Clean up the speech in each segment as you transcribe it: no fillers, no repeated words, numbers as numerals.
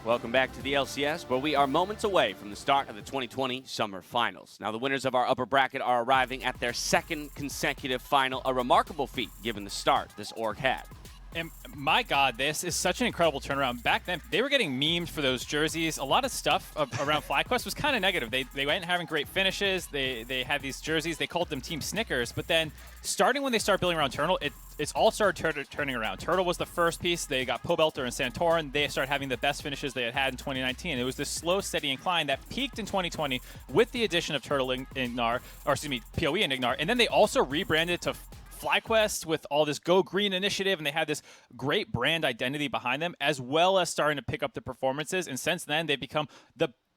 Welcome back to the LCS, where we are moments away from the start of the 2020 Summer Finals. Now, the winners of our upper bracket are arriving at their second consecutive final, a remarkable feat given the start this org had. And my God, this is such an incredible turnaround. Back then, they were getting memed for those jerseys. A lot of stuff around FlyQuest was kind of negative. They went having great finishes. They had these jerseys. They called them Team Snickers. But then, starting when they started building around Turtle, it's all started turning around. Turtle was the first piece. They got Pobelter and Santorin. They started having the best finishes they had in 2019. It was this slow, steady incline that peaked in 2020 with the addition of Turtle IgNar, or excuse me, PoE and IgNar. And then they also rebranded to FlyQuest with all this Go Green initiative, and they had this great brand identity behind them, as well as starting to pick up the performances. And since then, they've become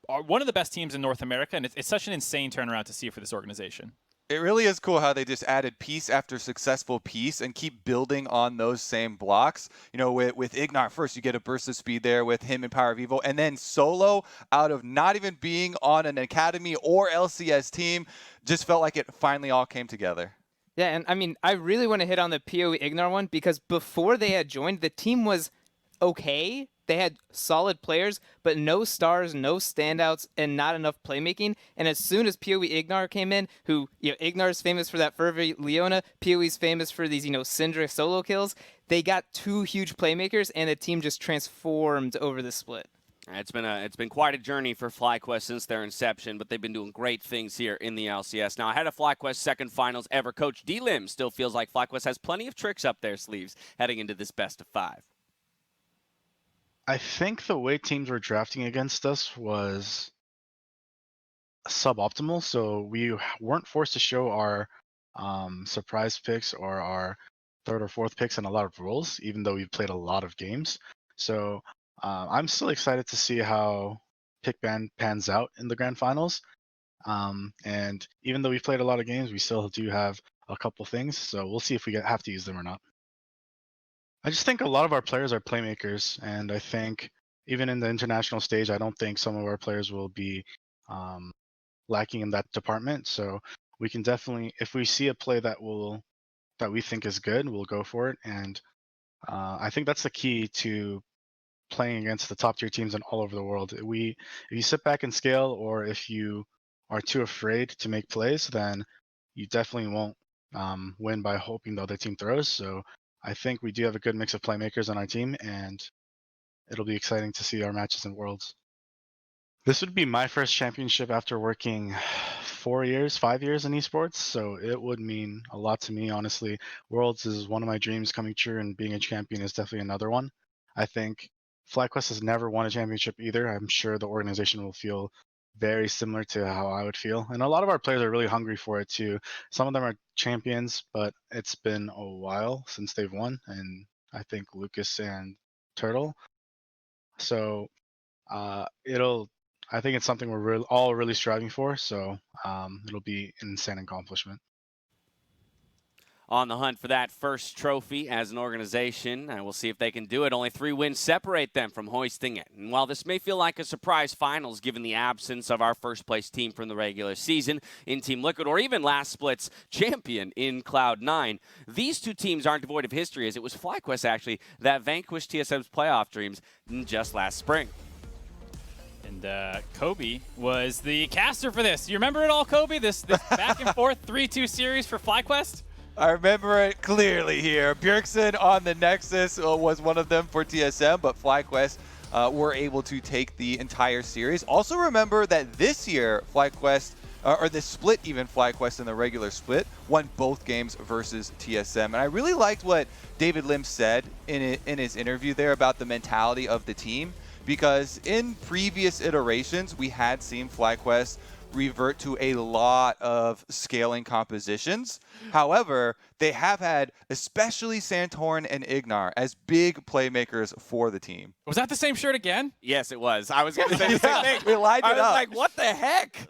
one of the best teams in North America, and it's such an insane turnaround to see for this organization. It really is cool how they just added piece after successful piece and keep building on those same blocks. You know, with IgNar first, you get a burst of speed there with him and PowerOfEvil, and then Solo, out of not even being on an Academy or LCS team, just felt like it finally all came together. Yeah, and I mean, I really want to hit on the PoE IgNar one, because before they had joined, the team was okay. They had solid players, but no stars, no standouts, and not enough playmaking. And as soon as PoE IgNar came in, who, you know, IgNar's famous for that Fervor Leona, PoE's famous for these, you know, Syndra solo kills, they got two huge playmakers, and the team just transformed over the split. It's been quite a journey for FlyQuest since their inception, but they've been doing great things here in the LCS. Now, ahead of FlyQuest's second finals ever, Coach D-Lim still feels like FlyQuest has plenty of tricks up their sleeves heading into this best of 5. I think the way teams were drafting against us was suboptimal, so we weren't forced to show our surprise picks or our third or fourth picks in a lot of roles, even though we've played a lot of games. So I'm still excited to see how pick ban pans out in the grand finals. And even though we've played a lot of games, we still do have a couple things. So we'll see if we have to use them or not. I just think a lot of our players are playmakers. And I think even in the international stage, I don't think some of our players will be lacking in that department. So we can definitely, if we see a play that we think is good, we'll go for it. And I think that's the key to playing against the top tier teams in all over the world. If you sit back and scale, or if you are too afraid to make plays, then you definitely won't win by hoping the other team throws. So I think we do have a good mix of playmakers on our team, and it'll be exciting to see our matches in Worlds. This would be my first championship after working 5 years in esports, so it would mean a lot to me, honestly. Worlds is one of my dreams coming true, and being a champion is definitely another one. I think FlyQuest has never won a championship either. I'm sure the organization will feel very similar to how I would feel. And a lot of our players are really hungry for it too. Some of them are champions, but it's been a while since they've won. And I think Lucas and Turtle. So I think it's something we're all really striving for. So it'll be an insane accomplishment. On the hunt for that first trophy as an organization, and we'll see if they can do it. Only 3 wins separate them from hoisting it. And while this may feel like a surprise finals given the absence of our first-place team from the regular season in Team Liquid, or even last split's champion in Cloud9, these two teams aren't devoid of history, as it was FlyQuest, actually, that vanquished TSM's playoff dreams just last spring. And Kobe was the caster for this. You remember it all, Kobe? This back and forth 3-2 series for FlyQuest? I remember it clearly here. Bjergsen on the Nexus was one of them for TSM, but FlyQuest were able to take the entire series. Also remember that this year, FlyQuest, or the split even, FlyQuest in the regular split, won both games versus TSM. And I really liked what David Lim said in his interview there about the mentality of the team, because in previous iterations, we had seen FlyQuest revert to a lot of scaling compositions. However, they have had especially Santorin and IgNar as big playmakers for the team. Was that the same shirt again? Yes, it was. I was going to say the same thing. We lined it up. I was like, what the heck?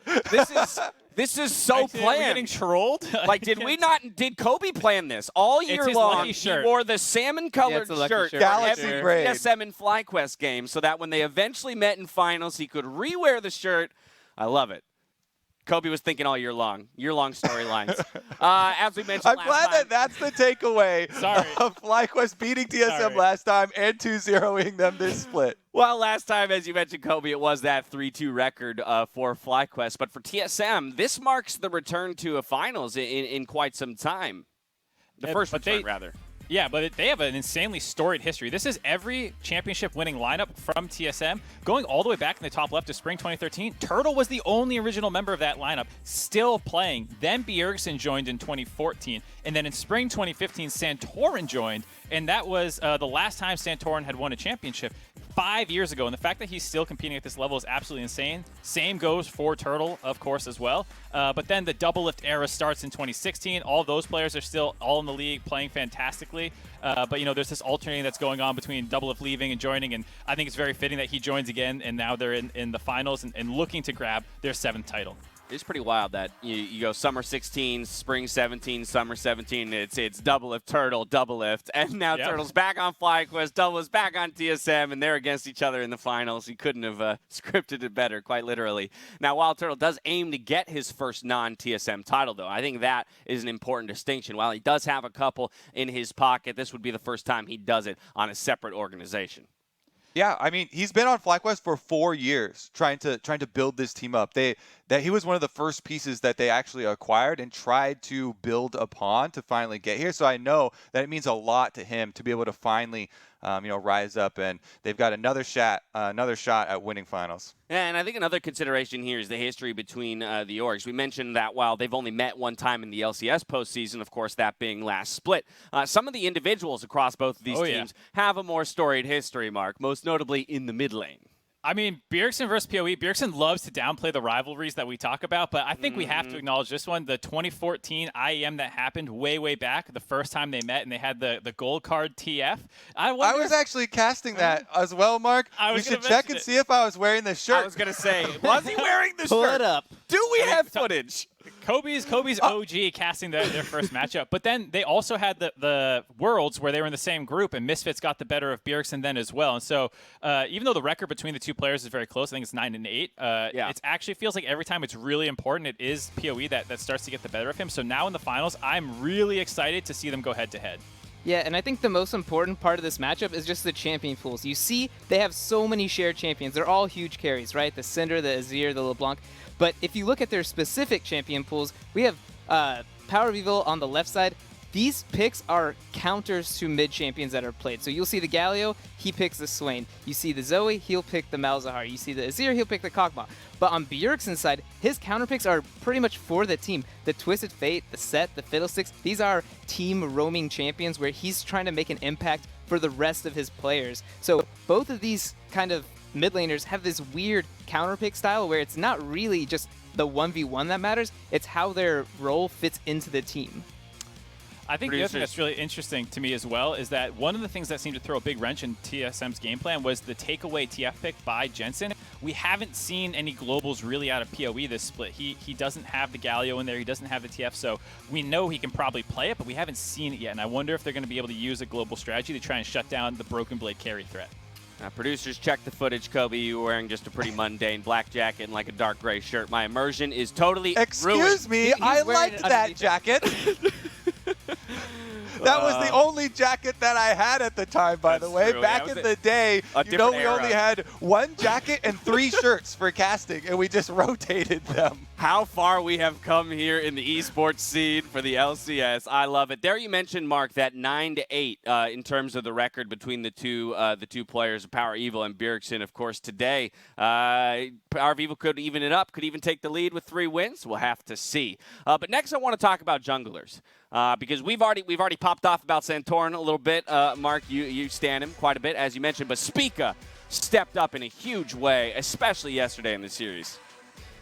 This is so planned. Are we getting trolled? Like, did Kobe plan this? All year long, he wore the salmon-colored shirt for every TSM and FlyQuest game, so that when they eventually met in finals, he could re-wear the shirt. I love it. Kobe was thinking all year long storylines. As we mentioned I'm last glad time, that that's the takeaway Sorry. of FlyQuest beating TSM Sorry. last time and 2-0ing them this split. well, last time, as you mentioned, Kobe, it was that 3-2 record for FlyQuest. But for TSM, this marks the return to a finals in quite some time. The Yeah, first but return, rather. Yeah, but they have an insanely storied history. This is every championship-winning lineup from TSM, going all the way back in the top left to spring 2013. Turtle was the only original member of that lineup, still playing. Then Bjergsen joined in 2014, and then in spring 2015, Santorin joined, and that was the last time Santorin had won a championship 5 years ago. And the fact that he's still competing at this level is absolutely insane. Same goes for Turtle, of course, as well. But then the Doublelift era starts in 2016. All those players are still all in the league, playing fantastically. But, you know, there's this alternating that's going on between Doublelift leaving and joining, and I think it's very fitting that he joins again, and now they're in the finals and looking to grab their 7th title. It's pretty wild that you go summer 16, spring 17, summer 17. It's Doublelift, Turtle, Doublelift, and now Yep. Turtle's back on FlyQuest, Double's back on TSM, and they're against each other in the finals. He couldn't have scripted it better, quite literally. Now, WildTurtle does aim to get his first non-TSM title, though. I think that is an important distinction. While he does have a couple in his pocket, this would be the first time he does it on a separate organization. Yeah, I mean, he's been on FlyQuest for 4 years trying to build this team up. He was one of the first pieces that they actually acquired and tried to build upon to finally get here. So I know that it means a lot to him to be able to finally rise up, and they've got another shot at winning finals. And I think another consideration here is the history between the orgs. We mentioned that while they've only met one time in the LCS postseason, of course, that being last split, some of the individuals across both of these teams have a more storied history, Mark, most notably in the mid lane. I mean, Bjergsen versus PoE, Bjergsen loves to downplay the rivalries that we talk about, but I think we have to acknowledge this one. The 2014 IEM that happened way back, the first time they met, and they had the gold card TF. I was actually casting that as well, Mark. We should check and see if I was wearing the shirt. I was going to say, was he wearing the Pull shirt? it up. Do we have footage? Kobe's OG casting their first matchup. But then they also had the Worlds where they were in the same group, and Misfits got the better of Bjergsen then as well. And so even though the record between the two players is very close, I think it's 9-8, it actually feels like every time it's really important, it is PoE that starts to get the better of him. So now in the finals, I'm really excited to see them go head-to-head. Yeah, and I think the most important part of this matchup is just the champion pools. You see, they have so many shared champions. They're all huge carries, right? The Cinder, the Azir, the LeBlanc. But if you look at their specific champion pools, we have PowerOfEvil on the left side. These picks are counters to mid champions that are played. So you'll see the Galio, he picks the Swain. You see the Zoe, he'll pick the Malzahar. You see the Azir, he'll pick the Kog'Maw. But on Bjergsen's side, his counter picks are pretty much for the team. The Twisted Fate, the Sett, the Fiddlesticks, these are team roaming champions where he's trying to make an impact for the rest of his players. So both of these kind of mid laners have this weird counter pick style where it's not really just the 1v1 that matters, it's how their role fits into the team. I think the other thing that's really interesting to me as well is that one of the things that seemed to throw a big wrench in TSM's game plan was the takeaway TF pick by Jensen. We haven't seen any globals really out of PoE this split. He doesn't have the Galio in there, he doesn't have the TF, so we know he can probably play it, but we haven't seen it yet, and I wonder if they're going to be able to use a global strategy to try and shut down the Broken Blade carry threat. Producers, check the footage, Kobe. You were wearing just a pretty mundane black jacket and like a dark gray shirt. My immersion is totally Excuse ruined. me, I liked that jacket. That was the only jacket that I had at the time, by the way. True. Back in the day, we only had one jacket and 3 shirts for casting, and we just rotated them. How far we have come here in the esports scene for the LCS. I love it. There you mentioned, Mark, that 9-8 in terms of the record between the two players, PowerOfEvil and Bjergsen. Of course, today, PowerOfEvil could even it up, could even take the lead with 3 wins. We'll have to see. But next, I want to talk about junglers. Because we've already popped off about Santorin a little bit. Mark, you stand him quite a bit, as you mentioned, but Spica stepped up in a huge way, especially yesterday in the series.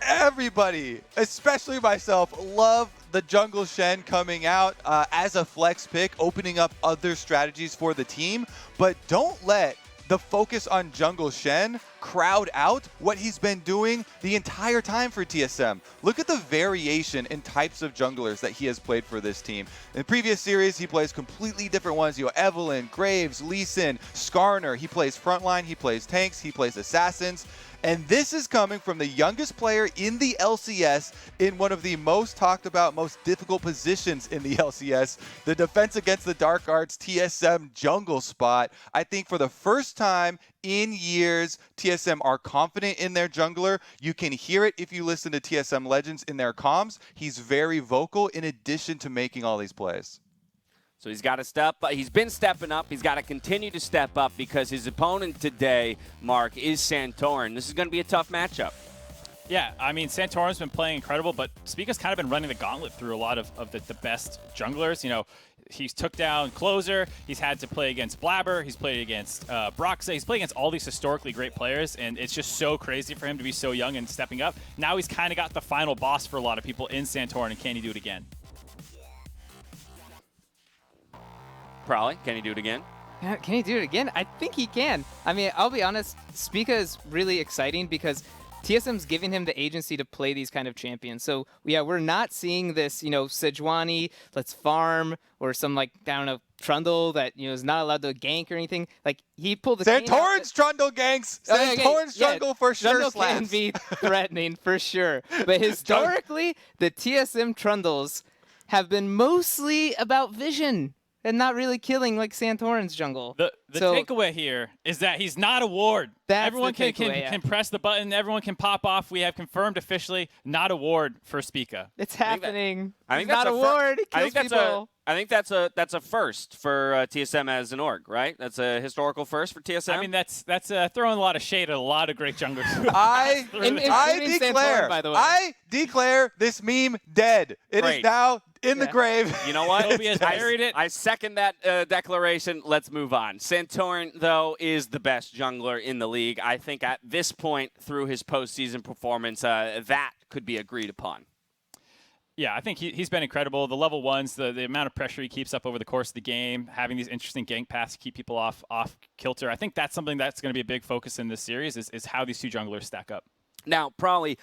Everybody, especially myself, love the Jungle Shen coming out as a flex pick, opening up other strategies for the team, but don't let the focus on Jungle Shen crowd out what he's been doing the entire time for TSM. Look at the variation in types of junglers that he has played for this team. In the previous series, he plays completely different ones. Evelynn, Graves, Lee Sin, Skarner. He plays frontline, he plays tanks, he plays assassins. And this is coming from the youngest player in the LCS in one of the most talked about, most difficult positions in the LCS, the Defense Against the Dark Arts TSM jungle spot. I think for the first time in years, TSM are confident in their jungler. You can hear it if you listen to TSM Legends in their comms. He's very vocal in addition to making all these plays. So he's got to step up. He's been stepping up. He's got to continue to step up because his opponent today, Mark, is Santorin. This is going to be a tough matchup. Yeah, I mean, Santorin's been playing incredible, but Spica's kind of been running the gauntlet through a lot of the best junglers. You know, he's took down Closer. He's had to play against Blabber. He's played against Broxa. He's played against all these historically great players, and it's just so crazy for him to be so young and stepping up. Now he's kind of got the final boss for a lot of people in Santorin, and can he do it again? Probably. Can he do it again? Can he do it again? I think he can. I mean, I'll be honest, Spica is really exciting because TSM's giving him the agency to play these kind of champions. So, yeah, we're not seeing this, you know, Sejuani, let's farm, or some, like, I don't know, Trundle that, you know, is not allowed to gank or anything. Like, he pulled the Santorin's Trundle ganks! Santorin's Trundle for sure Trundle slaps. can be threatening, for sure. But historically, the TSM Trundles have been mostly about vision and not really killing like Santorin's jungle. The takeaway here is that he's not a ward. Everyone can press the button. Everyone can pop off. We have confirmed officially not a ward for Spica. It's happening. I think he's not a ward. He kills people. I think that's a first for TSM as an org, right? That's a historical first for TSM. I mean, that's throwing a lot of shade at a lot of great junglers. I declare, by the way. I declare this meme dead. It is now in the grave. You know what? Kobe has buried it. I second that declaration. Let's move on. Santorin, though, is the best jungler in the league. I think at this point, through his postseason performance, that could be agreed upon. Yeah, I think he's been incredible. The level ones, the amount of pressure he keeps up over the course of the game, having these interesting gank paths to keep people off kilter. I think that's something that's going to be a big focus in this series is how these two junglers stack up. Now, probably,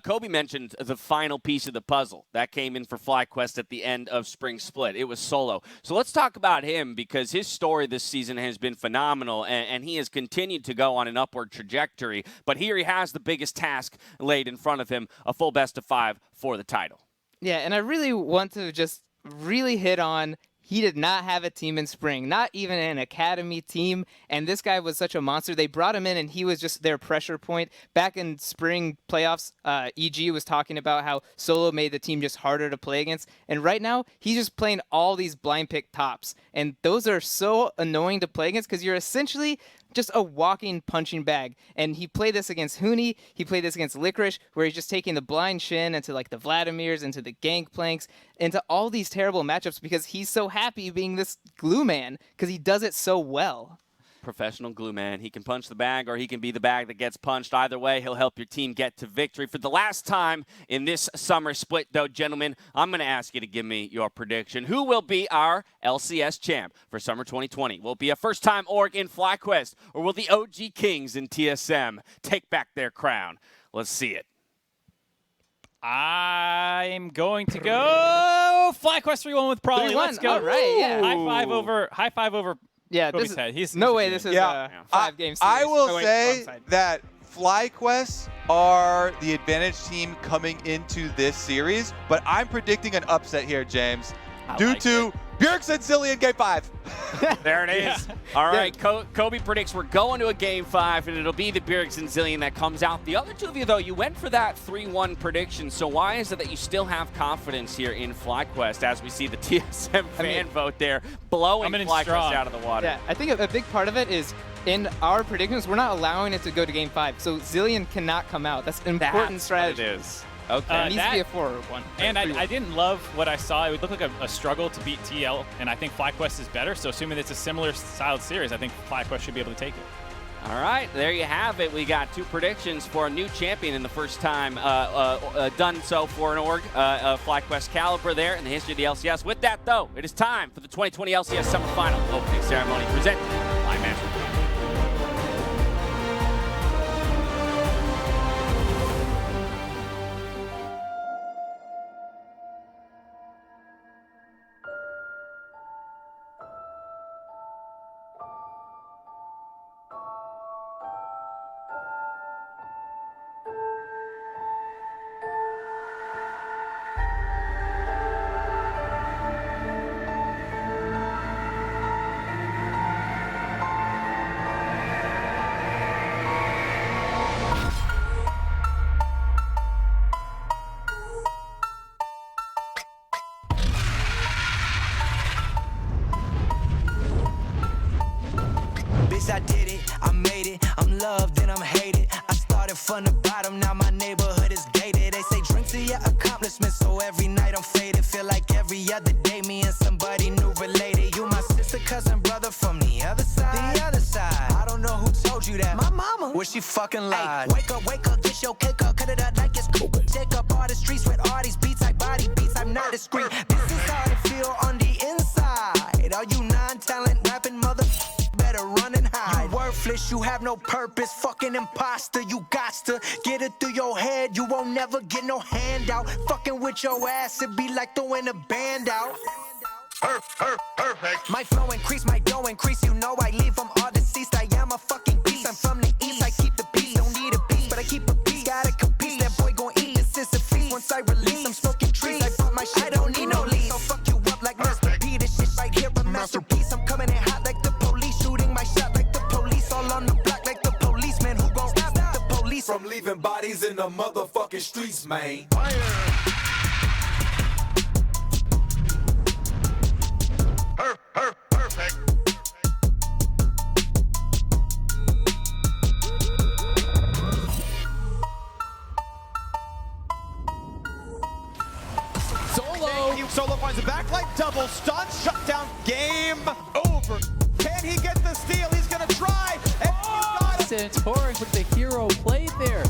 Kobe mentioned the final piece of the puzzle. That came in for FlyQuest at the end of Spring Split. It was Solo. So let's talk about him because his story this season has been phenomenal, and he has continued to go on an upward trajectory. But here he has the biggest task laid in front of him, a full best-of-5 for the title. Yeah, and I really want to just really hit on he did not have a team in spring, not even an academy team, and this guy was such a monster. They brought him in, and he was just their pressure point. Back in spring playoffs, EG was talking about how Solo made the team just harder to play against, and right now, he's just playing all these blind pick tops, and those are so annoying to play against because you're essentially just a walking punching bag. And he played this against Huni, he played this against Licorice, where he's just taking the blind Shin into like the Vladimirs, into the Gangplanks, into all these terrible matchups because he's so happy being this glue man because he does it so well. Professional glue man. He can punch the bag or he can be the bag that gets punched. Either way, he'll help your team get to victory. For the last time in this summer split, though, gentlemen, I'm going to ask you to give me your prediction. Who will be our LCS champ for summer 2020? Will it be a first-time org in FlyQuest, or will the OG Kings in TSM take back their crown? Let's see it. I'm going to go FlyQuest 3-1 with Probably. Let's go. All right, yeah. High five over. Yeah, Kobe's head. He's no way this is a 5-game series. I will say that FlyQuest are the advantage team coming into this series, but I'm predicting an upset here, James, due to Bjergsen Zilean Game 5. There it is. Yeah. All right, Kobe predicts we're going to a Game 5, and it'll be the Bjergsen Zilean that comes out. The other two of you, though, you went for that 3-1 prediction, so why is it that you still have confidence here in FlyQuest as we see the TSM fan vote there blowing FlyQuest out of the water? Yeah, I think a big part of it is in our predictions, we're not allowing it to go to Game 5, so Zilean cannot come out. That's an important strategy. What it is. Okay. It needs to be a 4-1. And I didn't love what I saw. It would look like a struggle to beat TL, and I think FlyQuest is better. So assuming it's a similar styled series, I think FlyQuest should be able to take it. All right, there you have it. We got two predictions for a new champion in the first time done so for an org, FlyQuest caliber there in the history of the LCS. With that, though, it is time for the 2020 LCS Summer Final opening ceremony presented by Master. from the bottom, now my neighborhood is gated. They say drinks are your accomplishments, so every night I'm faded. Feel like every other day me and somebody new related. You my sister, cousin, brother from the other side. The other side. I don't know who told you that. My mama. Well, she fucking lied. Hey, wake up, get your cake up, cut it up like it's cool. Take up all the streets with all these beats, like body beats. I'm not discreet. This is how it feel on the inside. All you non-talent rapping mother better run and hide. You worthless, you have no purpose, fucking imposter. You gots to get it through your head. You won't never get no handout. Fucking with your ass, it be like throwing a band out. Perfect. My flow increase, my dough increase. You know I leave from all deceased. I am a fucking beast. I'm from the east. I keep the peace. Don't need a piece, but I keep a piece. Gotta compete. That boy gon' eat. This is a feast. Once I release, I'm smoking trees. I bought my shit. I don't need no lease. So fuck you up like Mr. P. This shit right here a masterpiece. I'm coming in hot like the police. Shooting my shot like the police. All on the block like the policeman. Who gon' stop the police from leaving bodies in the motherfucking streets, man? Perfect. Solo finds a backlight, double stun, shut down, game over. Can he get the steal? He's gonna try, and Santorin with the hero play there.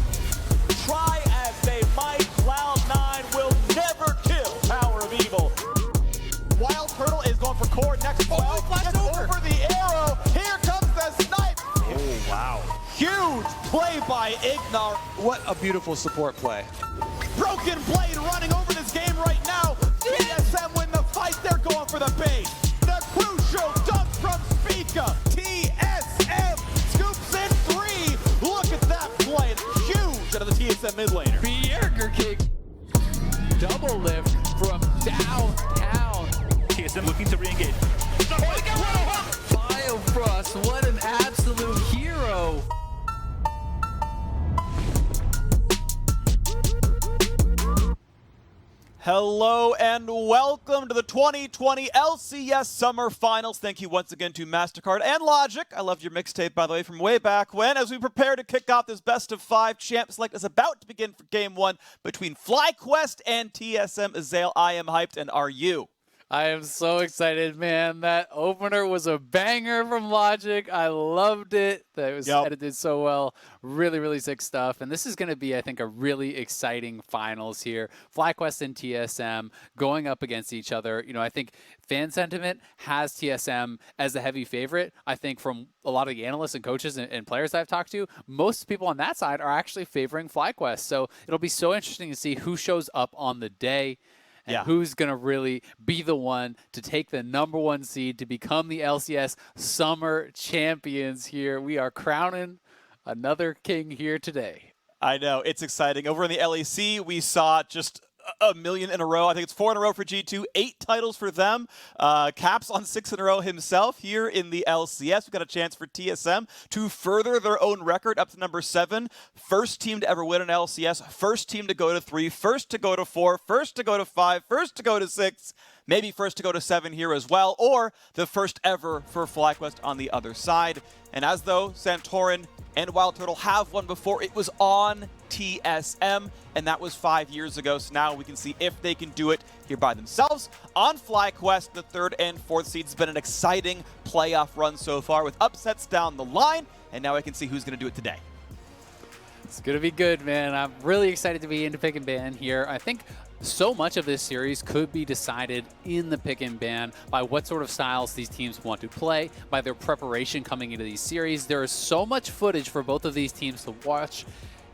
try as they might, Cloud9 will never kill PowerOfEvil. WildTurtle is going for core next 12, just over the arrow, here comes the snipe. Oh, wow. Huge play by IgNar. What a beautiful support play. Broken Blade running over this game right now. TSM win the fight, they're going for the base. The crucial dunk from Spica. TSM scoops in 3. Look at that play, it's huge out of the TSM mid laner. Bjergsen kick. Doublelift from downtown. TSM looking to re-engage. Biofrost, what an absolute hero. Hello and welcome to the 2020 LCS Summer Finals. Thank you once again to MasterCard and Logic. I love your mixtape, by the way, from way back when. As we prepare to kick off this best of 5 champ select is about to begin for Game 1 between FlyQuest and TSM Zilean. I am hyped, and are you? I am so excited, man. That opener was a banger from Logic. I loved it. That was edited so well. Really, really sick stuff. And this is going to be, I think, a really exciting finals here. FlyQuest and TSM going up against each other. You know, I think fan sentiment has TSM as a heavy favorite. I think from a lot of the analysts and coaches and players I've talked to, most people on that side are actually favoring FlyQuest. So it'll be so interesting to see who shows up on the day. And who's going to really be the one to take the #1 seed to become the LCS Summer Champions here. We are crowning another king here today. I know, it's exciting. Over in the LEC, we saw just a million in a row. I think it's 4 in a row for G2, 8 titles for them. Caps on 6 in a row himself. Here in the LCS, we've got a chance for TSM to further their own record up to #7. First team to ever win an LCS, first team to go to 3, first to go to 4, first to go to 5, first to go to 6, maybe first to go to 7 here as well, or the first ever for FlyQuest on the other side. And as though Santorin and WildTurtle have won before, it was on TSM, and that was 5 years ago. So now we can see if they can do it here by themselves. On FlyQuest, the 3rd and 4th seeds. It's been an exciting playoff run so far with upsets down the line, and now I can see who's going to do it today. It's going to be good, man. I'm really excited to be into pick and ban here. I think so much of this series could be decided in the pick and ban by what sort of styles these teams want to play, by their preparation coming into these series. There is so much footage for both of these teams to watch.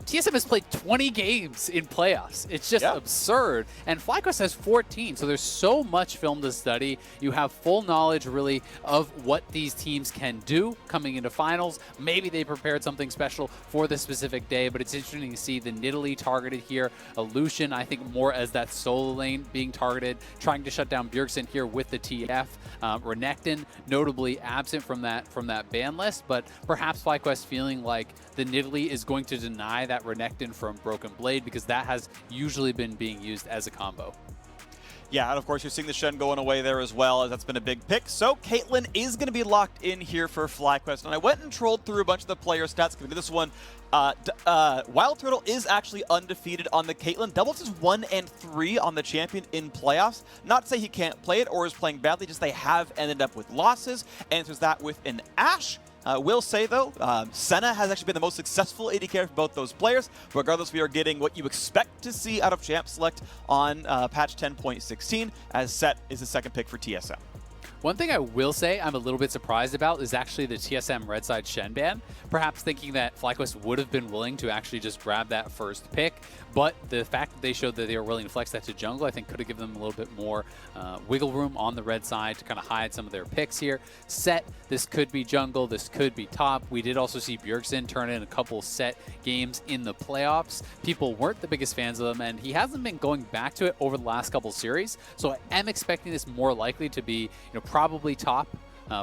TSM has played 20 games in playoffs. It's just absurd. And FlyQuest has 14, so there's so much film to study. You have full knowledge, really, of what these teams can do coming into finals. Maybe they prepared something special for this specific day, but it's interesting to see the Nidalee targeted here. Illusion, I think, more as that solo lane being targeted, trying to shut down Bjergsen here with the TF. Renekton, notably absent from that ban list, but perhaps FlyQuest feeling like the Nidalee is going to deny that Renekton from Broken Blade, because that has usually been being used as a combo. Yeah, and of course you're seeing the Shen going away there as well, as that's been a big pick. So Caitlyn is going to be locked in here for FlyQuest. And I went and trolled through a bunch of the player stats. Going to this one. WildTurtle is actually undefeated on the Caitlyn. Doublelift is 1-3 on the champion in playoffs. Not to say he can't play it or is playing badly, just they have ended up with losses. Answers that with an Ashe. Will say, though, Senna has actually been the most successful AD carry for both those players. Regardless, we are getting what you expect to see out of Champ Select on patch 10.16, as Sett is the second pick for TSM. One thing I will say I'm a little bit surprised about is actually the TSM Red Side Shen ban. Perhaps thinking that FlyQuest would have been willing to actually just grab that first pick, but the fact that they showed that they were willing to flex that to jungle, I think could have given them a little bit more wiggle room on the red side to kind of hide some of their picks here. Sett, this could be jungle, this could be top. We did also see Bjergsen turn in a couple Sett games in the playoffs. People weren't the biggest fans of him, and he hasn't been going back to it over the last couple series, so I am expecting this more likely to be, probably top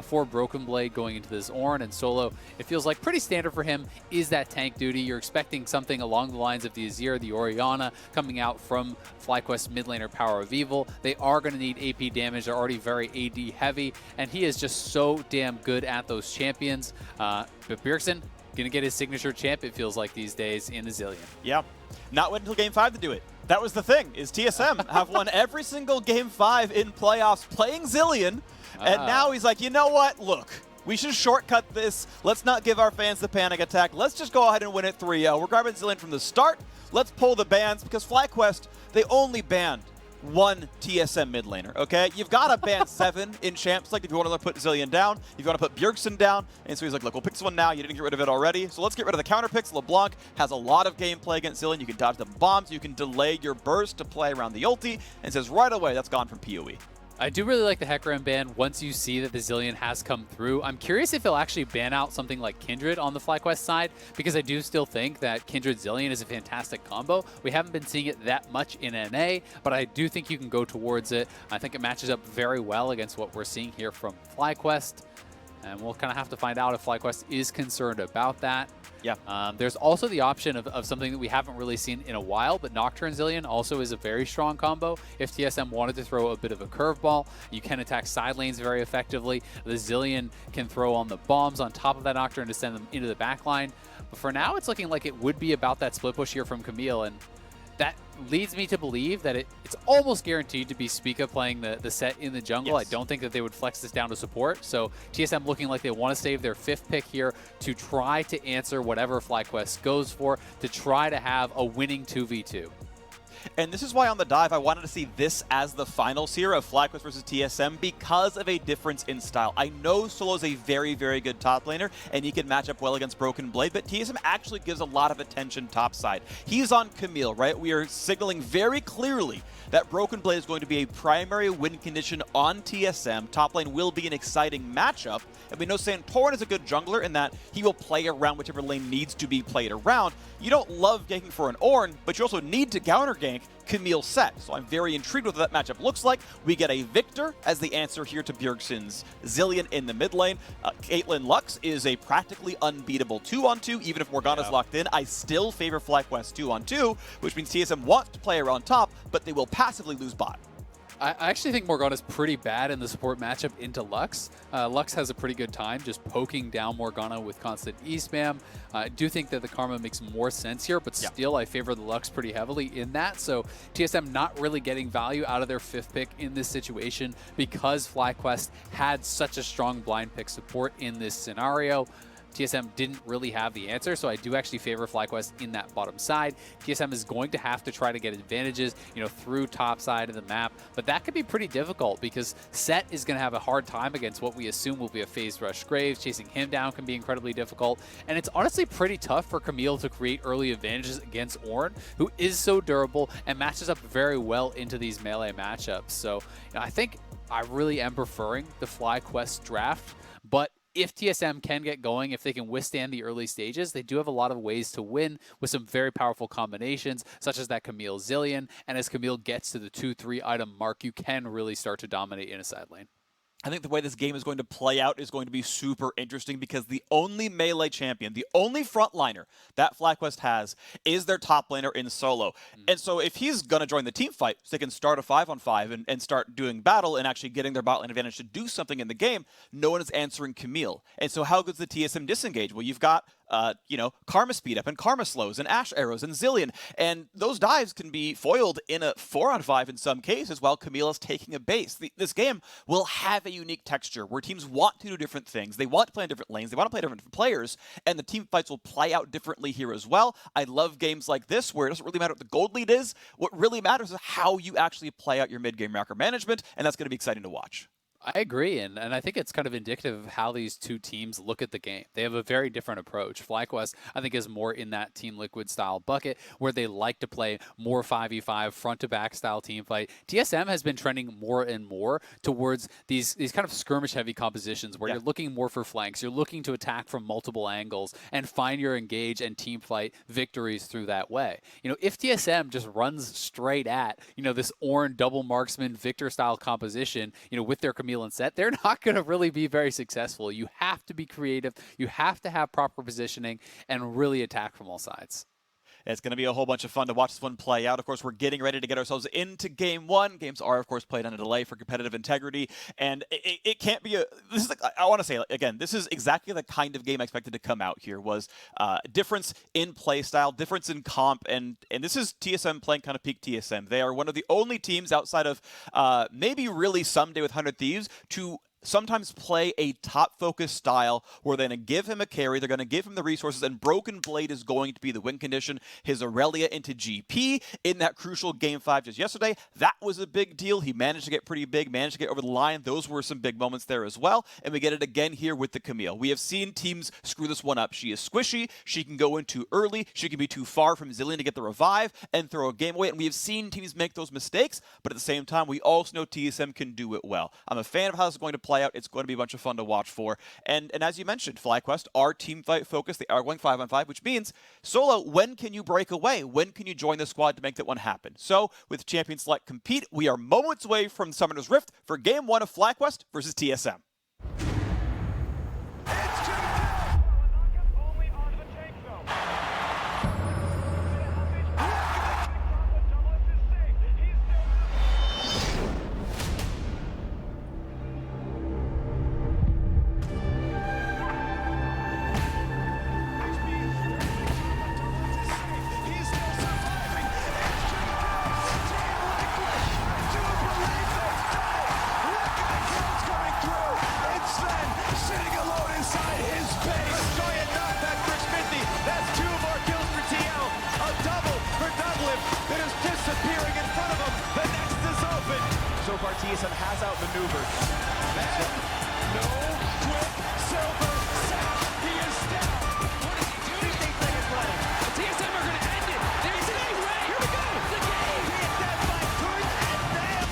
for Broken Blade going into this Ornn and solo. It feels like pretty standard for him is that tank duty. You're expecting something along the lines of the Azir, the Orianna coming out from FlyQuest mid laner PowerOfEvil. They are going to need AP damage. They're already very AD heavy, and he is just so damn good at those champions. But Bjergsen going to get his signature champ, it feels like these days, in the Zilean. Yeah. Not wait until Game 5 to do it. That was the thing, is TSM have won every single Game 5 in playoffs playing Zilean, and now he's like, you know what? Look, we should shortcut this. Let's not give our fans the panic attack. Let's just go ahead and win it 3-0. We're grabbing Zilean from the start. Let's pull the bans, because FlyQuest, they only banned one TSM mid laner, okay? You've got to ban 7 in Champ Select if you want to put Zilean down, if you want to put Bjergsen down. And so he's like, look, we'll pick this one now. You didn't get rid of it already. So let's get rid of the counter picks. LeBlanc has a lot of gameplay against Zilean. You can dodge the bombs. You can delay your burst to play around the ulti. And says right away, that's gone from PoE. I do really like the Hecarim ban once you see that the Zilean has come through. I'm curious if he'll actually ban out something like Kindred on the FlyQuest side, because I do still think that Kindred Zilean is a fantastic combo. We haven't been seeing it that much in NA, but I do think you can go towards it. I think it matches up very well against what we're seeing here from FlyQuest, and we'll kind of have to find out if FlyQuest is concerned about that. Yeah. There's also the option of something that we haven't really seen in a while, but Nocturne Zilean also is a very strong combo. If TSM wanted to throw a bit of a curveball, you can attack side lanes very effectively. The Zilean can throw on the bombs on top of that Nocturne to send them into the back line. But for now, it's looking like it would be about that split push here from Camille, and that leads me to believe that it's almost guaranteed to be Spica playing the Sett in the jungle. Yes. I don't think that they would flex this down to support. So TSM looking like they want to save their 5th pick here to try to answer whatever FlyQuest goes for, to try to have a winning 2v2. And this is why on the dive I wanted to see this as the finals here of FlyQuest versus TSM, because of a difference in style. I know Solo is a very, very good top laner, and he can match up well against Broken Blade, but TSM actually gives a lot of attention topside. He's on Camille, right? We are signaling very clearly that Broken Blade is going to be a primary win condition on TSM. Top lane will be an exciting matchup, and we know Santorin is a good jungler in that he will play around whichever lane needs to be played around. You don't love ganking for an Ornn, but you also need to counter gank Camille Sett. So I'm very intrigued with what that matchup looks like. We get a Viktor as the answer here to Bjergsen's Zilean in the mid lane. Caitlyn Lux is a practically unbeatable 2-on-2. Even if Morgana's locked in, I still favor FlyQuest 2-on-2, which means TSM wants to play around top, but they will passively lose bot. I actually think Morgana's pretty bad in the support matchup into Lux. Lux has a pretty good time just poking down Morgana with constant E-spam. I do think that the Karma makes more sense here, but still I favor the Lux pretty heavily in that. So TSM not really getting value out of their 5th pick in this situation because FlyQuest had such a strong blind pick support in this scenario. TSM didn't really have the answer, so I do actually favor FlyQuest in that bottom side. TSM is going to have to try to get advantages, through top side of the map, but that could be pretty difficult because Sett is going to have a hard time against what we assume will be a phased rush Graves. Chasing him down can be incredibly difficult, and it's honestly pretty tough for Camille to create early advantages against Ornn, who is so durable and matches up very well into these melee matchups. So I think I really am preferring the FlyQuest draft, but if TSM can get going, if they can withstand the early stages, they do have a lot of ways to win with some very powerful combinations, such as that Camille Zilean. And as Camille gets to the 2-3 item mark, you can really start to dominate in a side lane. I think the way this game is going to play out is going to be super interesting because the only melee champion, the only frontliner that FlyQuest has is their top laner in solo. And so if he's going to join the team fight, so they can start a 5-on-5 and start doing battle and actually getting their bot lane advantage to do something in the game, no one is answering Camille. And so how goes the TSM disengage? Well, you've got Karma speed up and Karma slows and Ashe arrows and Zilean. And those dives can be foiled in a 4-on-5 in some cases while Camille is taking a base. This game will have a unique texture where teams want to do different things. They want to play in different lanes. They want to play different players. And the team fights will play out differently here as well. I love games like this where it doesn't really matter what the gold lead is. What really matters is how you actually play out your mid-game macro management. And that's going to be exciting to watch. I agree, and I think it's kind of indicative of how these two teams look at the game. They have a very different approach. FlyQuest, I think, is more in that Team Liquid style bucket where they like to play more 5v5, front-to-back style team fight. TSM has been trending more and more towards these kind of skirmish-heavy compositions where you're looking more for flanks, you're looking to attack from multiple angles and find your engage and team fight victories through that way. You know, if TSM just runs straight at, this Ornn double marksman Viktor style composition, with their Camille and Sett, they're not going to really be very successful. You have to be creative. You have to have proper positioning and really attack from all sides. It's going to be a whole bunch of fun to watch this one play out. Of course, we're getting ready to get ourselves into Game 1. Games are, of course, played on a delay for competitive integrity. And it can't be this is I want to say, again, this is exactly the kind of game I expected to come out here, was difference in play style, difference in comp. And this is TSM playing kind of peak TSM. They are one of the only teams outside of maybe really someday with 100 Thieves to sometimes play a top-focused style where they're going to give him a carry, they're going to give him the resources, and Broken Blade is going to be the win condition. His Aurelia into GP in that crucial Game 5 just yesterday, that was a big deal. He managed to get pretty big, managed to get over the line. Those were some big moments there as well, and we get it again here with the Camille. We have seen teams screw this one up. She is squishy, she can go in too early, she can be too far from Zilean to get the revive and throw a game away, and we have seen teams make those mistakes, but at the same time, we also know TSM can do it well. I'm a fan of how this is going to play out. It's going to be a bunch of fun to watch for. And as you mentioned, FlyQuest are team fight focused. They are going 5-on-5, which means solo, when can you break away? When can you join the squad to make that one happen? So with Champion Select Compete, we are moments away from Summoner's Rift for Game 1 of FlyQuest versus TSM. TSM has outmaneuvered. No quick silver sash. He is down. What is he doing? 8 seconds left. The TSM are going to end it. There's an A-Ray. Here we go. The game. He is dead by Turn and them.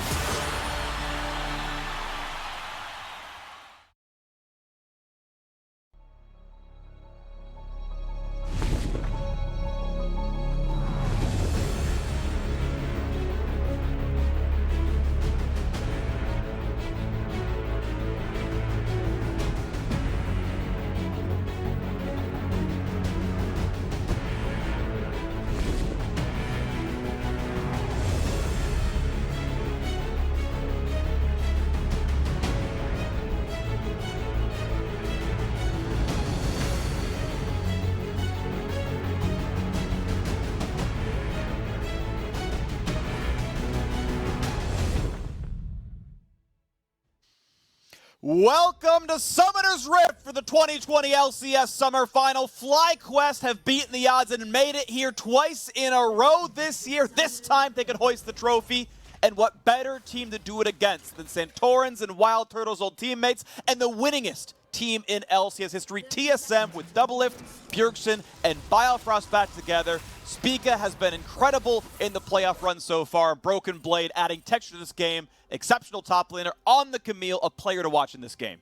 Welcome to Summoner's Rift for the 2020 LCS Summer Final. FlyQuest have beaten the odds and made it here twice in a row this year. This time they could hoist the trophy. And what better team to do it against than Santorin's and WildTurtle's old teammates and the winningest team in LCS history, TSM, with Doublelift, Bjergsen, and Biofrost back together. Spica has been incredible in the playoff run so far. Broken Blade adding texture to this game. Exceptional top laner on the Camille, a player to watch in this game.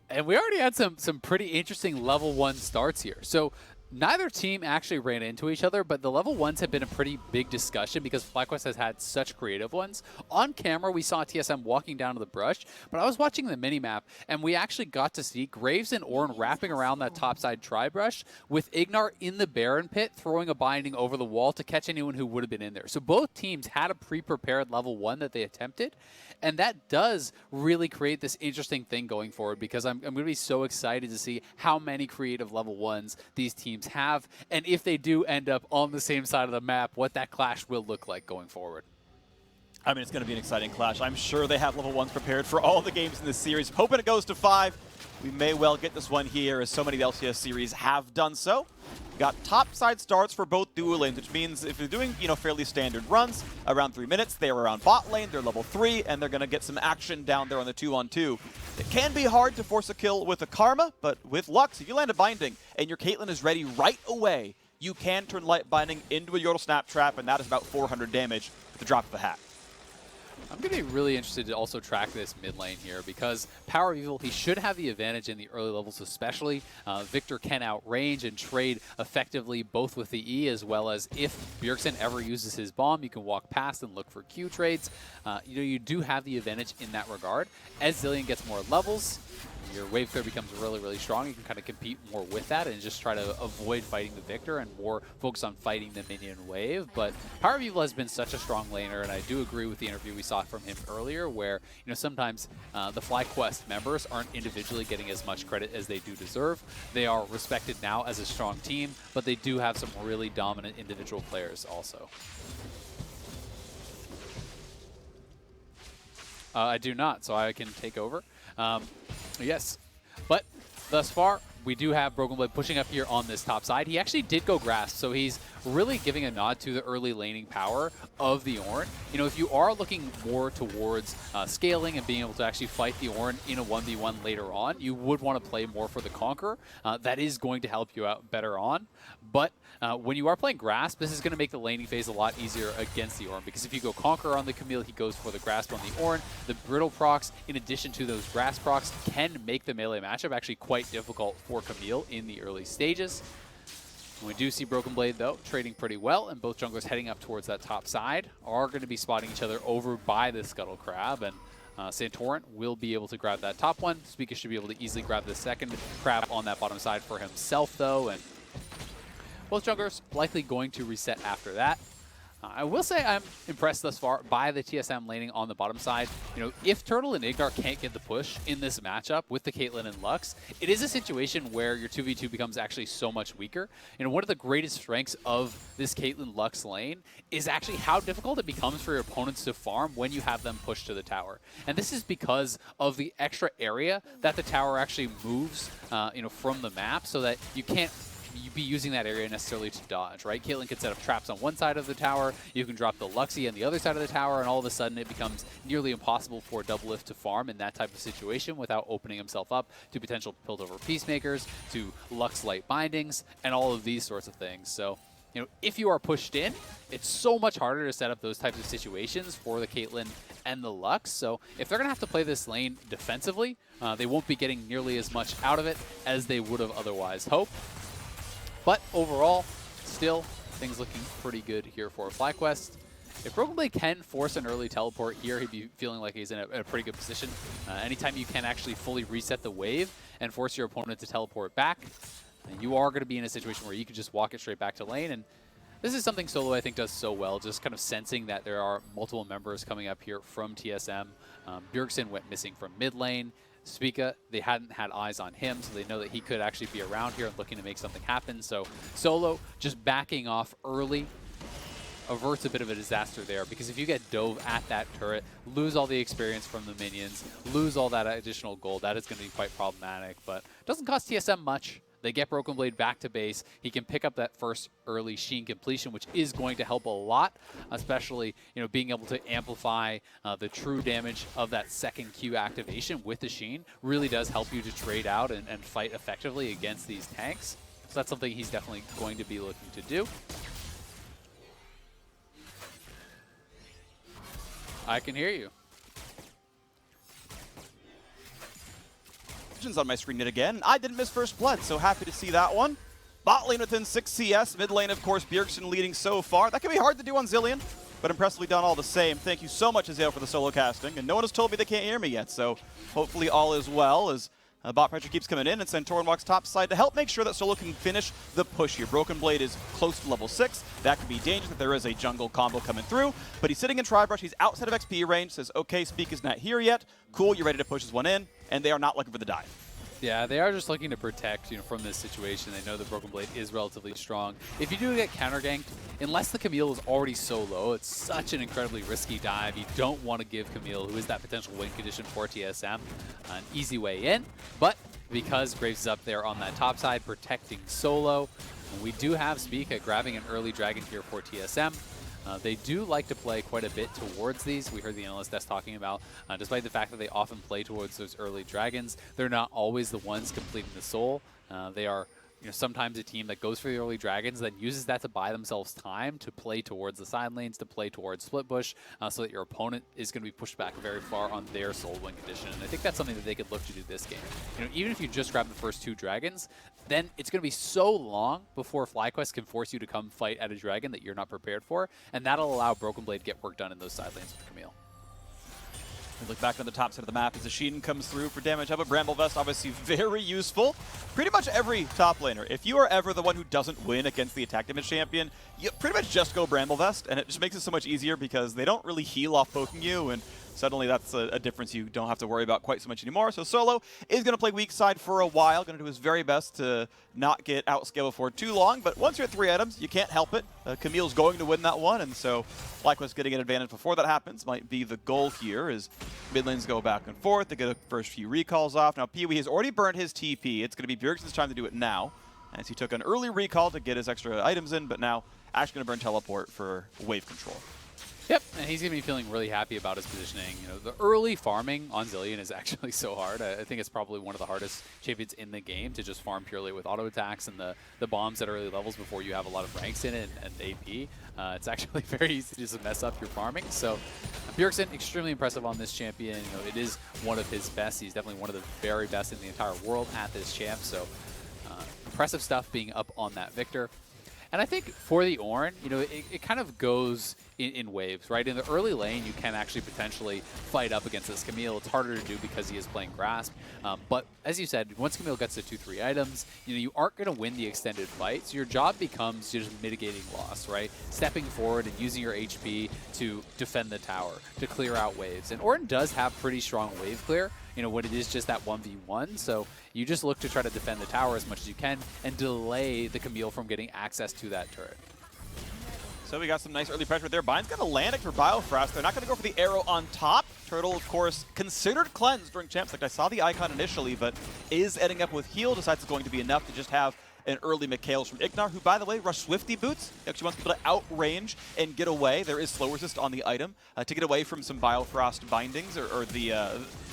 And we already had some pretty interesting level 1 starts here. So Neither team actually ran into each other, but the level 1s have been a pretty big discussion because FlyQuest has had such creative ones. On camera, we saw TSM walking down to the brush, but I was watching the minimap, and we actually got to see Graves and Ornn wrapping around that topside tri-brush with IgNar in the Baron pit, throwing a binding over the wall to catch anyone who would have been in there. So both teams had a pre-prepared level 1 that they attempted, and that does really create this interesting thing going forward because I'm going to be so excited to see how many creative level 1s these teams have, and if they do end up on the same side of the map, what that clash will look like going forward. I mean, it's going to be an exciting clash. I'm sure they have level 1s prepared for all the games in this series. Hoping it goes to 5. We may well get this one here, as so many of the LCS series have done so. Got topside starts for both dual lanes, which means if you're doing, fairly standard runs, around 3 minutes, they're around bot lane, they're level 3, and they're going to get some action down there on the 2-on-2. It can be hard to force a kill with a Karma, but with Lux, if you land a binding and your Caitlyn is ready right away, you can turn Light Binding into a Yordle Snap Trap, and that is about 400 damage with the drop of a hat. I'm going to be really interested to also track this mid lane here because PowerOfEvil, he should have the advantage in the early levels especially. Viktor can outrange and trade effectively both with the E as well as if Bjergsen ever uses his bomb, you can walk past and look for Q trades. You do have the advantage in that regard. As Zilean gets more levels, your wave clear becomes really, really strong. You can kind of compete more with that and just try to avoid fighting the Viktor and more focus on fighting the minion wave. But PowerOfEvil has been such a strong laner, and I do agree with the interview we saw from him earlier where, sometimes the FlyQuest members aren't individually getting as much credit as they do deserve. They are respected now as a strong team, but they do have some really dominant individual players also. I do not, so I can take over. Yes, but thus far, we do have Broken Blade pushing up here on this top side. He actually did go Grasp, so he's really giving a nod to the early laning power of the Ornn. If you are looking more towards scaling and being able to actually fight the Ornn in a 1v1 later on, you would want to play more for the Conqueror. That is going to help you out better on. But when you are playing Grasp, this is going to make the laning phase a lot easier against the Ornn, because if you go Conqueror on the Camille, he goes for the Grasp on the Ornn. The Brittle procs, in addition to those Grasp procs, can make the melee matchup actually quite difficult for Camille in the early stages. We do see Broken Blade, though, trading pretty well, and both junglers heading up towards that top side are going to be spotting each other over by the Scuttle Crab, and Santorin will be able to grab that top one. Spica should be able to easily grab the second crab on that bottom side for himself, though, and both junglers likely going to reset after that. I will say I'm impressed thus far by the TSM laning on the bottom side. If Turtle and IgNar can't get the push in this matchup with the Caitlyn and Lux, it is a situation where your 2v2 becomes actually so much weaker. One of the greatest strengths of this Caitlyn Lux lane is actually how difficult it becomes for your opponents to farm when you have them push to the tower. And this is because of the extra area that the tower actually moves, from the map, so that you can't be using that area necessarily to dodge, right? Caitlyn can set up traps on one side of the tower, you can drop the Luxie on the other side of the tower, and all of a sudden it becomes nearly impossible for Doublelift to farm in that type of situation without opening himself up to potential Piltover Peacemakers, to Lux Light Bindings, and all of these sorts of things. So, if you are pushed in, it's so much harder to set up those types of situations for the Caitlyn and the Lux. So if they're going to have to play this lane defensively, they won't be getting nearly as much out of it as they would have otherwise hoped. But overall, still, things looking pretty good here for FlyQuest. If Broken Blade can force an early teleport here, he'd be feeling like he's in a pretty good position. Anytime you can actually fully reset the wave and force your opponent to teleport back, you are going to be in a situation where you can just walk it straight back to lane. And this is something Solo, I think, does so well, just kind of sensing that there are multiple members coming up here from TSM. Bjergsen went missing from mid lane. Spica, they hadn't had eyes on him, so they know that he could actually be around here and looking to make something happen. So Solo just backing off early averts a bit of a disaster there, because if you get dove at that turret, lose all the experience from the minions, lose all that additional gold, that is going to be quite problematic. But it doesn't cost TSM much. They get Broken Blade back to base. He can pick up that first early Sheen completion, which is going to help a lot, especially being able to amplify the true damage of that second Q activation with the Sheen really does help you to trade out and fight effectively against these tanks. So that's something he's definitely going to be looking to do. I can hear you. On my screen yet again. I didn't miss first blood, so happy to see that one. Bot lane within 6 CS. Mid lane, of course, Bjergsen leading so far. That can be hard to do on Zilean, but impressively done all the same. Thank you so much, Azale, for the solo casting. And no one has told me they can't hear me yet, so hopefully all is well as bot pressure keeps coming in, and Santorin walks top side to help make sure that Solo can finish the push here. Broken Blade is close to level 6. That could be dangerous if there is a jungle combo coming through, but he's sitting in Tri-Brush. He's outside of XP range, says, okay, Spica's not here yet. Cool, you're ready to push this one in, and they are not looking for the dive. Yeah, they are just looking to protect, from this situation. They know the Broken Blade is relatively strong. If you do get counter ganked, unless the Camille is already so low, it's such an incredibly risky dive. You don't want to give Camille, who is that potential win condition for TSM, an easy way in. But because Graves is up there on that top side protecting Solo, and we do have Spica grabbing an early dragon here for TSM. They do like to play quite a bit towards these. We heard the analyst that's talking about, despite the fact that they often play towards those early dragons, they're not always the ones completing the soul. They are sometimes a team that goes for the early dragons, then uses that to buy themselves time to play towards the side lanes, to play towards split bush, so that your opponent is going to be pushed back very far on their soul win condition. And I think that's something that they could look to do this game. Even if you just grab the first 2 dragons, then it's going to be so long before FlyQuest can force you to come fight at a dragon that you're not prepared for, and that'll allow Broken Blade to get work done in those side lanes with Camille. We look back on the top side of the map as Ashe comes through for damage. How about Bramble Vest? Obviously very useful. Pretty much every top laner, if you are ever the one who doesn't win against the attack damage champion, you pretty much just go Bramble Vest, and it just makes it so much easier because they don't really heal off poking you, and suddenly that's a difference you don't have to worry about quite so much anymore. So Solo is going to play weak side for a while, going to do his very best to not get outscaled for too long, but once you're at 3 items, you can't help it. Camille's going to win that one, and so FlyQuest getting an advantage before that happens might be the goal here as mid lanes go back and forth. They get the first few recalls off. Now Pee-wee has already burned his TP. It's going to be Bjergsen's time to do it now, as he took an early recall to get his extra items in, but now Ashe going to burn teleport for wave control. Yep, and he's going to be feeling really happy about his positioning. The early farming on Zilean is actually so hard. I think it's probably one of the hardest champions in the game to just farm purely with auto attacks and the bombs at early levels before you have a lot of ranks in it and AP. It's actually very easy to just mess up your farming. So Bjergsen, extremely impressive on this champion. It is one of his best. He's definitely one of the very best in the entire world at this champ. So impressive stuff being up on that Viktor. And I think for the Ornn, it kind of goes in waves, right? In the early lane, you can actually potentially fight up against this Camille. It's harder to do because he is playing Grasp. But as you said, once Camille gets to 2-3 items, you aren't going to win the extended fight. So your job becomes just mitigating loss, right? Stepping forward and using your HP to defend the tower, to clear out waves. And Ornn does have pretty strong wave clear, when it is just that 1v1. So you just look to try to defend the tower as much as you can and delay the Camille from getting access to that turret. So we got some nice early pressure there. Bind's got a Landic for Biofrost. They're not going to go for the arrow on top. Turtle, of course, considered cleanse during champs. Like I saw the icon initially, but is ending up with heal. Decides it's going to be enough to just have an early Mikhails from IgNar, who, by the way, rush Swifty boots. He actually wants people to outrange and get away. There is slow resist on the item to get away from some Biofrost bindings or the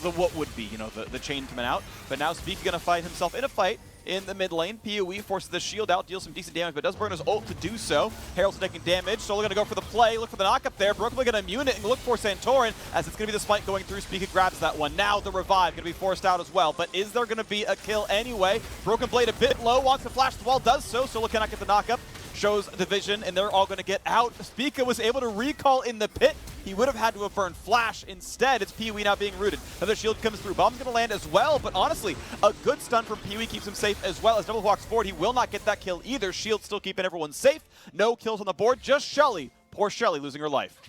what would be, the chain coming out. But now Spica going to find himself in a fight in the mid lane. PoE forces the shield out, deals some decent damage, but does burn his ult to do so. Herald's taking damage. Solo going to go for the play, look for the knock up there. Broken Blade going to immune it and look for Santorin as it's going to be the spike going through. Spica grabs that one. Now the revive going to be forced out as well, but is there going to be a kill anyway? Broken Blade a bit low, wants to flash the wall, does so. Solo cannot get the knock up. Shows the vision, and they're all going to get out. Spica was able to recall in the pit. He would have had to have burned Flash. Instead, it's Pee-wee now being rooted. Another shield comes through. Bomb's going to land as well, but honestly, a good stun from Pee-wee keeps him safe as well. As Double walks forward, he will not get that kill either. Shield still keeping everyone safe. No kills on the board, just Shelly. Poor Shelly losing her life.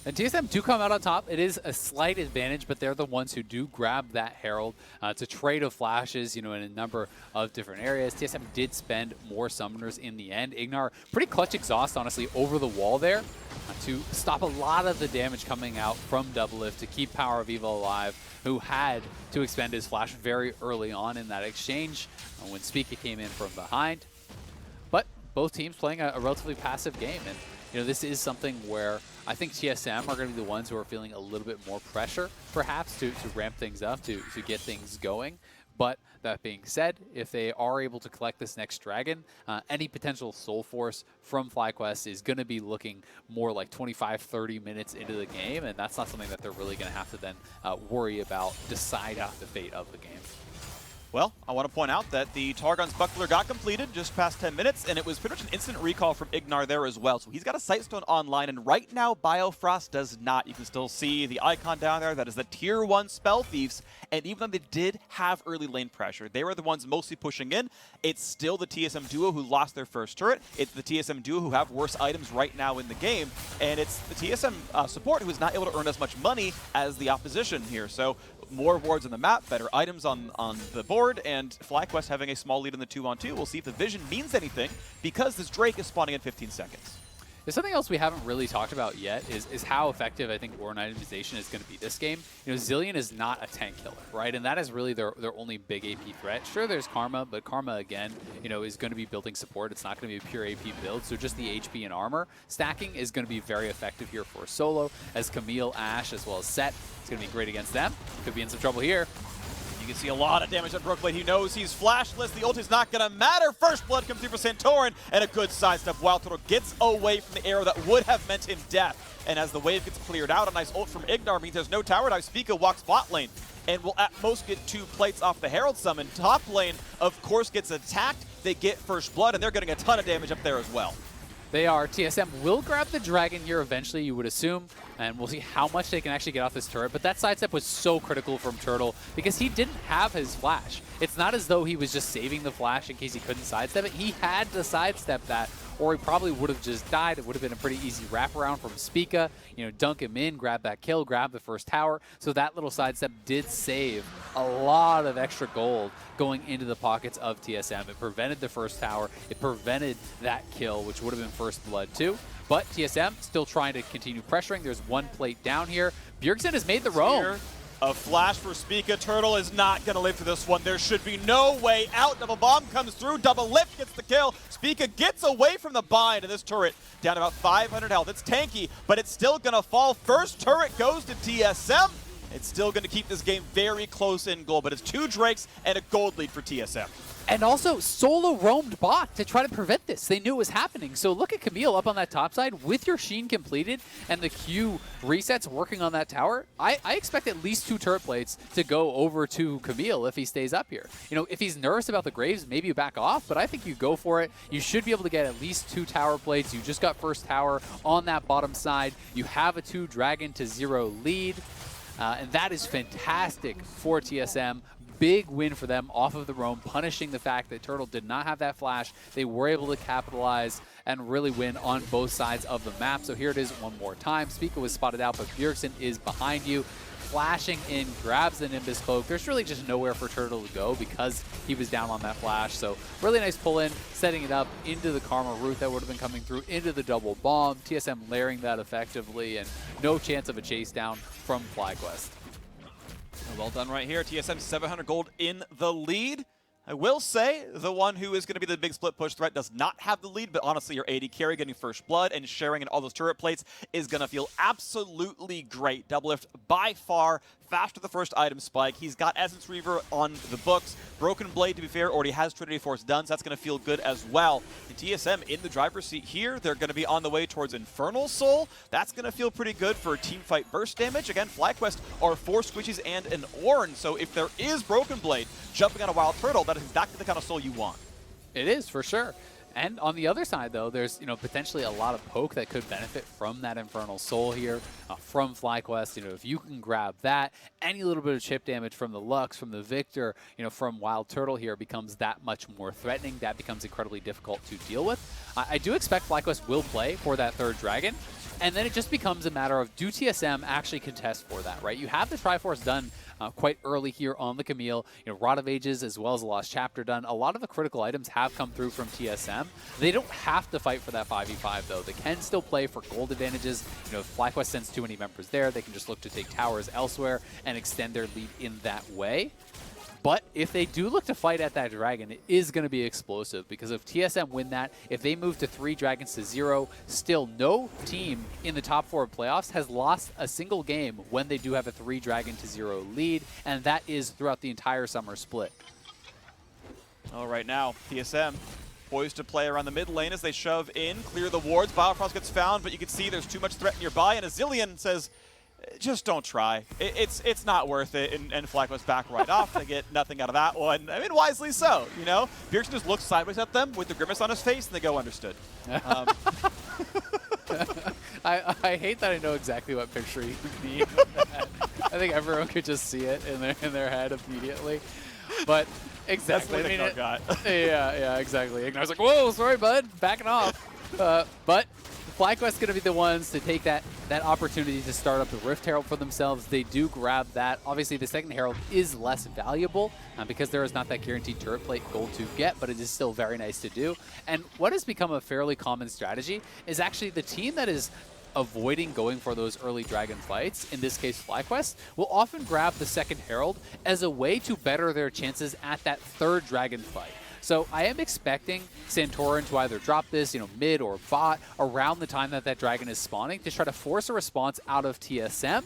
And TSM do come out on top. It is a slight advantage, but they're the ones who do grab that Herald to trade of flashes, in a number of different areas. TSM did spend more summoners in the end. IgNar, pretty clutch exhaust, honestly, over the wall there to stop a lot of the damage coming out from Doublelift to keep PowerOfEvil alive, who had to expend his flash very early on in that exchange when Spica came in from behind. But both teams playing a relatively passive game, and this is something where I think TSM are going to be the ones who are feeling a little bit more pressure, perhaps, to ramp things up, to get things going. But that being said, if they are able to collect this next dragon, any potential soul force from FlyQuest is going to be looking more like 25-30 minutes into the game, and that's not something that they're really going to have to then worry about, decide out the fate of the game. Well, I want to point out that the Targon's Buckler got completed just past 10 minutes, and it was pretty much an instant recall from IgNar there as well. So he's got a Sightstone online, and right now Biofrost does not. You can still see the icon down there. That is the Tier 1 Spell Thieves, and even though they did have early lane pressure, they were the ones mostly pushing in. It's still the TSM duo who lost their first turret. It's the TSM duo who have worse items right now in the game, and it's the TSM support who is not able to earn as much money as the opposition here. So more wards on the map, better items on the board, and FlyQuest having a small lead in the 2-on-2. We'll see if the vision means anything, because this Drake is spawning in 15 seconds. There's something else we haven't really talked about yet is how effective I think Ornn itemization is going to be this game. You know, Zilean is not a tank killer, right? And that is really their only big AP threat. Sure, there's Karma, but Karma, again, you know, is going to be building support. It's not going to be a pure AP build, so just the HP and armor stacking is going to be very effective here for solo, as Camille, Ashe, as well as Sett. It's going to be great against them. Could be in some trouble here. You can see a lot of damage on Brokeblade. He knows he's flashless. The ult is not going to matter. First blood comes through for Santorin, and a good sidestep. WildTurtle gets away from the arrow that would have meant him death. And as the wave gets cleared out, a nice ult from IgNar means there's no tower dive. Spica walks bot lane and will at most get 2 plates off the Herald Summon. Top lane, of course, gets attacked. They get first blood, and they're getting a ton of damage up there as well. They are. TSM will grab the dragon here eventually, you would assume, and we'll see how much they can actually get off this turret. But that sidestep was so critical from Turtle because he didn't have his flash. It's not as though he was just saving the flash in case he couldn't sidestep it. He had to sidestep that, or he probably would have just died. It would have been a pretty easy wraparound from Spica. You know, dunk him in, grab that kill, grab the first tower. So that little sidestep did save a lot of extra gold going into the pockets of TSM. It prevented the first tower. It prevented that kill, which would have been first blood too. But TSM still trying to continue pressuring. There's 1 plate down here. Bjergsen has made the roam. A flash for Spica. Turtle is not going to live through this one. There should be no way out. Double bomb comes through. Doublelift gets the kill. Spica gets away from the bind, and this turret down about 500 health. It's tanky, but it's still going to fall. First turret goes to TSM. It's still going to keep this game very close in goal, but it's 2 Drakes and a gold lead for TSM. And also, solo roamed bot to try to prevent this. They knew it was happening. So look at Camille up on that top side with your Sheen completed and the Q resets working on that tower. I expect at least 2 turret plates to go over to Camille if he stays up here. You know, if he's nervous about the Graves, maybe you back off, but I think you go for it. You should be able to get at least 2 tower plates. You just got first tower on that bottom side. You have a 2 dragon to 0 lead. And that is fantastic for TSM. Big win for them off of the roam, punishing the fact that Turtle did not have that flash. They were able to capitalize and really win on both sides of the map. So here it is one more time. Spica was spotted out, but Bjergsen is behind you. Flashing in, grabs the Nimbus cloak. There's really just nowhere for Turtle to go because he was down on that flash. So really nice pull in, setting it up into the Karma route that would have been coming through, into the double bomb. TSM layering that effectively, and no chance of a chase down from FlyQuest. Well done right here. TSM 700 gold in the lead. I will say the one who is going to be the big split push threat does not have the lead, but honestly your AD carry getting first blood and sharing in all those turret plates is going to feel absolutely great. Doublelift by far faster the first item spike. He's got Essence Reaver on the books. Broken Blade, to be fair, already has Trinity Force done, so that's going to feel good as well. And TSM in the driver's seat here. They're going to be on the way towards Infernal Soul. That's going to feel pretty good for team fight burst damage. Again, FlyQuest are 4 squishies and an Ornn, so if there is Broken Blade jumping on a WildTurtle, that is exactly the kind of soul you want. It is, for sure. And on the other side, though, there's potentially a lot of poke that could benefit from that Infernal Soul here, from FlyQuest. If you can grab that, any little bit of chip damage from the Lux, from the Viktor, from WildTurtle here becomes that much more threatening. That becomes incredibly difficult to deal with. I do expect FlyQuest will play for that 3rd dragon. And then it just becomes a matter of, do TSM actually contest for that, right? You have the Triforce done quite early here on the Camille. Rod of Ages as well as the Lost Chapter done. A lot of the critical items have come through from TSM. They don't have to fight for that 5v5 though. They can still play for gold advantages. If FlyQuest sends too many members there, they can just look to take towers elsewhere and extend their lead in that way. But if they do look to fight at that dragon, it is going to be explosive, because if TSM win that, if they move to 3 dragons to 0, still no team in the top 4 of playoffs has lost a single game when they do have a 3 dragon to 0 lead, and that is throughout the entire summer split. All right, now TSM poised to play around the mid lane as they shove in, clear the wards. Biofrost gets found, but you can see there's too much threat nearby, and Zilean says, just don't try. It's not worth it, and FlyQuest back right off. They get nothing out of that one. I mean, wisely so, you know? Bjergsen just looks sideways at them with the grimace on his face, and they go, understood. I hate that I know exactly what picture you mean. I think everyone could just see it in their head immediately. But exactly. That's what got. Yeah, exactly. IgNar's like, whoa, sorry, bud, backing off. But FlyQuest's going to be the ones to take that opportunity to start up the Rift Herald for themselves. They do grab that. Obviously, the second Herald is less valuable because there is not that guaranteed turret plate gold to get, but it is still very nice to do. And what has become a fairly common strategy is actually the team that is avoiding going for those early dragon fights, in this case FlyQuest, will often grab the second Herald as a way to better their chances at that third dragon fight. So I am expecting Santorin to either drop this, mid or bot around the time that dragon is spawning to try to force a response out of TSM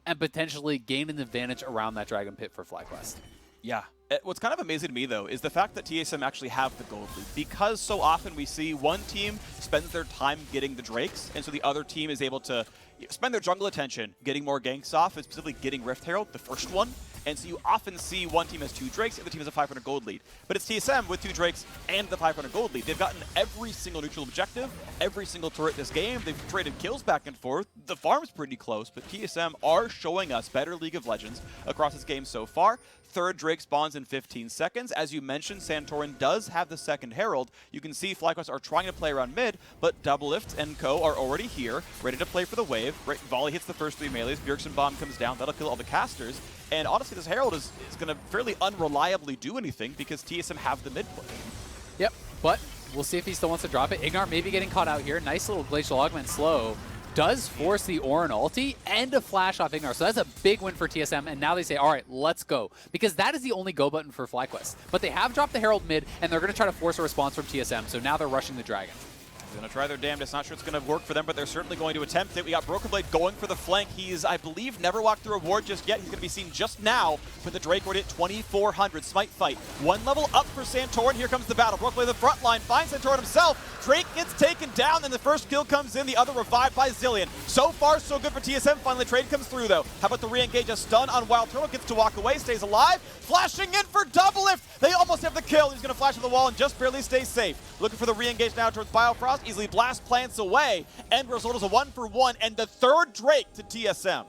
and potentially gain an advantage around that dragon pit for FlyQuest. Yeah. What's kind of amazing to me, though, is the fact that TSM actually have the gold lead. Because so often we see one team spends their time getting the Drakes, and so the other team is able to spend their jungle attention getting more ganks off, and specifically getting Rift Herald, the first one. And so you often see one team has 2 Drakes, the other team has a 500 gold lead. But it's TSM with 2 Drakes and the 500 gold lead. They've gotten every single neutral objective, every single turret this game. They've traded kills back and forth. The farm's pretty close, but TSM are showing us better League of Legends across this game so far. Third Drake spawns in 15 seconds. As you mentioned, Santorin does have the second Herald. You can see FlyQuest are trying to play around mid, but Doublelift and co are already here, ready to play for the wave. Right, volley hits the first 3 melees. Bjergsen bomb comes down. That'll kill all the casters. And honestly, this Herald is going to fairly unreliably do anything because TSM have the mid push. Yep, but we'll see if he still wants to drop it. IgNar maybe getting caught out here. Nice little Glacial Augment slow. Does force the Ornn ulti and a flash off IgNar. So that's a big win for TSM, and now they say, all right, let's go. Because that is the only go button for FlyQuest. But they have dropped the Herald mid, and they're going to try to force a response from TSM, so now they're rushing the Dragon. They're going to try their damnedest. Not sure it's going to work for them, but they're certainly going to attempt it. We got Broken Blade going for the flank. He's, I believe, never walked through a ward just yet. He's going to be seen just now with the Drake ward at 2,400. Smite fight. 1 level up for Santorin. Here comes the battle. Broken Blade the front line. Finds Santorin himself. Drake gets taken down, and the first kill comes in. The other revived by Zilean. So far, so good for TSM. Finally, trade comes through, though. How about the re-engage? A stun on WildTurtle. Gets to walk away. Stays alive. Flashing in for Doublelift. They almost have the kill. He's going to flash to the wall and just barely stay safe. Looking for the re-engage now towards Biofrost. Easily blast plants away. End result is a 1-for-1 and the third Drake to TSM.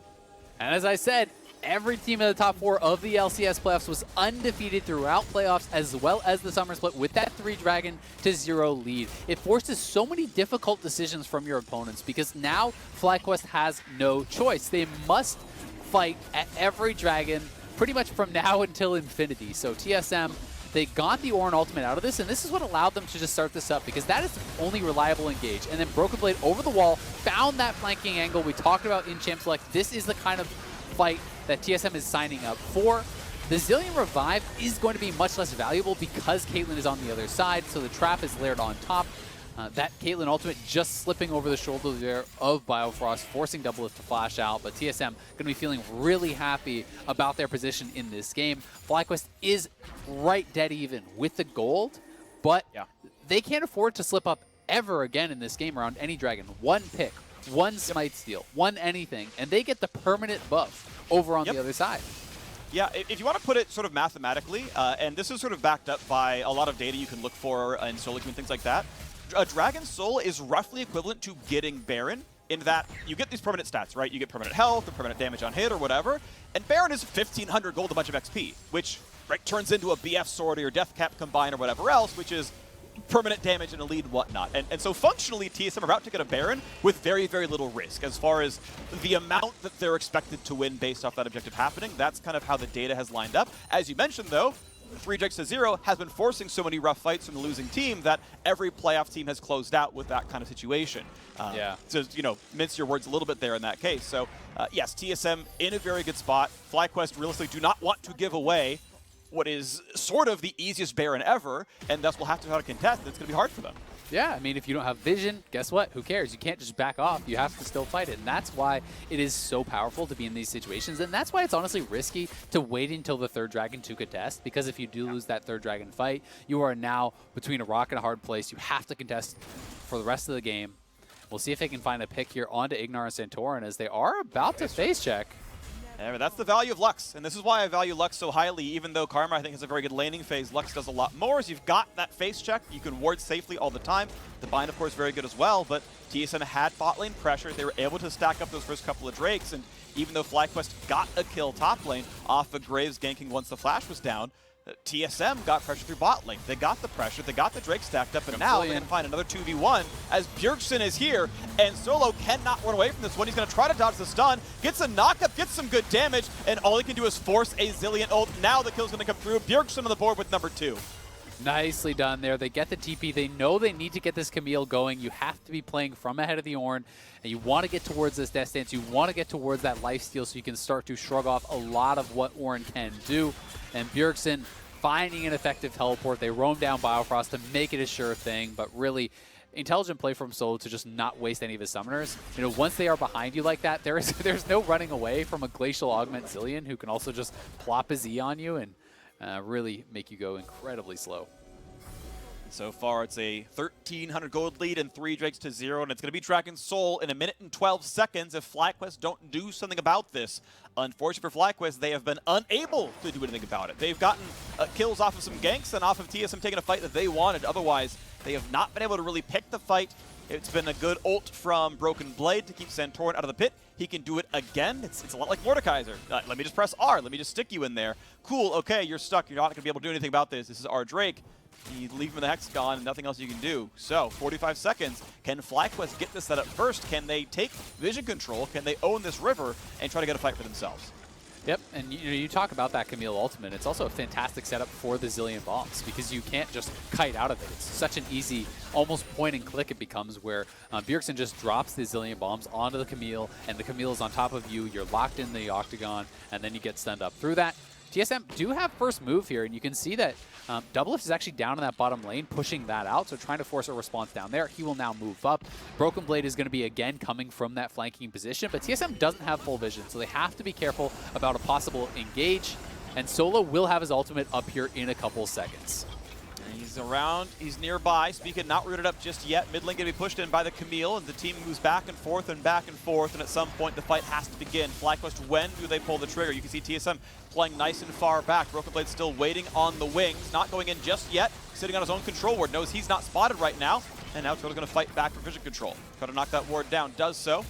And as I said, every team in the top 4 of the LCS playoffs was undefeated throughout playoffs as well as the summer split with that 3 dragon to 0 lead. It forces so many difficult decisions from your opponents because now FlyQuest has no choice. They must fight at every dragon pretty much from now until infinity. So TSM, they got the Ornn ultimate out of this, and this is what allowed them to just start this up because that is the only reliable engage. And then Broken Blade over the wall, found that flanking angle we talked about in Champ Select. This is the kind of fight that TSM is signing up for. The Zilean revive is going to be much less valuable because Caitlyn is on the other side, so the trap is layered on top. That Caitlyn ultimate just slipping over the shoulder there of Biofrost, forcing Doublelift to flash out, but TSM going to be feeling really happy about their position in this game. FlyQuest is right dead even with the gold, but they can't afford to slip up ever again in this game around any dragon. 1 pick, 1 smite steal, 1 anything, and they get the permanent buff over on the other side. Yeah, if you want to put it sort of mathematically, and this is sort of backed up by a lot of data you can look for in solo queue and things like that, a Dragon Soul is roughly equivalent to getting Baron in that you get these permanent stats, right? You get permanent health or permanent damage on hit or whatever, and Baron is 1,500 gold, a bunch of XP, which turns into a BF Sword or your Death Cap combine or whatever else, which is permanent damage and a lead and whatnot. And so functionally, TSM are about to get a Baron with very, very little risk as far as the amount that they're expected to win based off that objective happening. That's kind of how the data has lined up. As you mentioned, though, 3 Drakes to 0 has been forcing so many rough fights from the losing team that every playoff team has closed out with that kind of situation. So, mince your words a little bit there in that case. So, yes, TSM in a very good spot. FlyQuest realistically do not want to give away what is sort of the easiest Baron ever, and thus we'll have to try to contest. It's going to be hard for them. Yeah, I mean, if you don't have vision, guess what? Who cares? You can't just back off. You have to still fight it. And that's why it is so powerful to be in these situations. And that's why it's honestly risky to wait until the 3rd dragon to contest. Because if you do lose that 3rd dragon fight, you are now between a rock and a hard place. You have to contest for the rest of the game. We'll see if they can find a pick here onto IgNar and Santorin as they are about to face check. Yeah, but that's the value of Lux, and this is why I value Lux so highly. Even though Karma, I think, has a very good laning phase, Lux does a lot more. As you've got that face check, you can ward safely all the time. The bind, of course, very good as well, but TSM had bot lane pressure. They were able to stack up those first couple of Drakes, and even though FlyQuest got a kill top lane off of Graves ganking once the flash was down, TSM got pressure through bot lane. They got the pressure, they got the Drake stacked up, and now they're going to find another 2v1 as Bjergsen is here, and Solo cannot run away from this one. He's going to try to dodge the stun, gets a knockup, gets some good damage, and all he can do is force a Zilean ult. Now the kill's going to come through. Bjergsen on the board with number 2. Nicely done there. They get the TP. They know they need to get this Camille going. You have to be playing from ahead of the Ornn, and you want to get towards this Death Stance. You want to get towards that lifesteal so you can start to shrug off a lot of what Ornn can do. And Bjergsen finding an effective teleport. They roam down Biofrost to make it a sure thing, but really intelligent play from Solo to just not waste any of his summoners. You know, once they are behind you like that, there's no running away from a Glacial Augment Zilean who can also just plop his E on you and really make you go incredibly slow. So far, it's a 1,300 gold lead and 3 Drakes to 0, and it's going to be Dragon Soul in 1 minute and 12 seconds if FlyQuest don't do something about this. Unfortunately for FlyQuest, they have been unable to do anything about it. They've gotten kills off of some ganks and off of TSM taking a fight that they wanted. Otherwise, they have not been able to really pick the fight. It's been a good ult from Broken Blade to keep Santorin out of the pit. He can do it again. It's a lot like Mordekaiser. Let me just press R. Let me just stick you in there. Cool, okay, you're stuck. You're not going to be able to do anything about this. This is our Drake. You leave him in the hexagon and nothing else you can do. So, 45 seconds. Can FlyQuest get this set up first? Can they take vision control? Can they own this river and try to get a fight for themselves? Yep, and you talk about that Camille ultimate. It's also a fantastic setup for the Zilean bombs because you can't just kite out of it. It's such an easy, almost point and click it becomes where Bjergsen just drops the Zilean bombs onto the Camille, and the Camille is on top of you. You're locked in the octagon, and then you get stunned up through that. TSM do have first move here, and you can see that Doublelift is actually down in that bottom lane, pushing that out, so trying to force a response down there. He will now move up. Broken Blade is going to be, again, coming from that flanking position, but TSM doesn't have full vision, so they have to be careful about a possible engage, and Solo will have his ultimate up here in a couple seconds. He's around, he's nearby. Spica not rooted up just yet. Mid lane going to be pushed in by the Camille, and the team moves back and forth, and at some point the fight has to begin. FlyQuest, when do they pull the trigger? You can see TSM playing nice and far back. Broken Blade still waiting on the wings, not going in just yet, sitting on his own control ward, knows he's not spotted right now, and now Turtle's going to fight back for vision control. Try to knock that ward down, does so.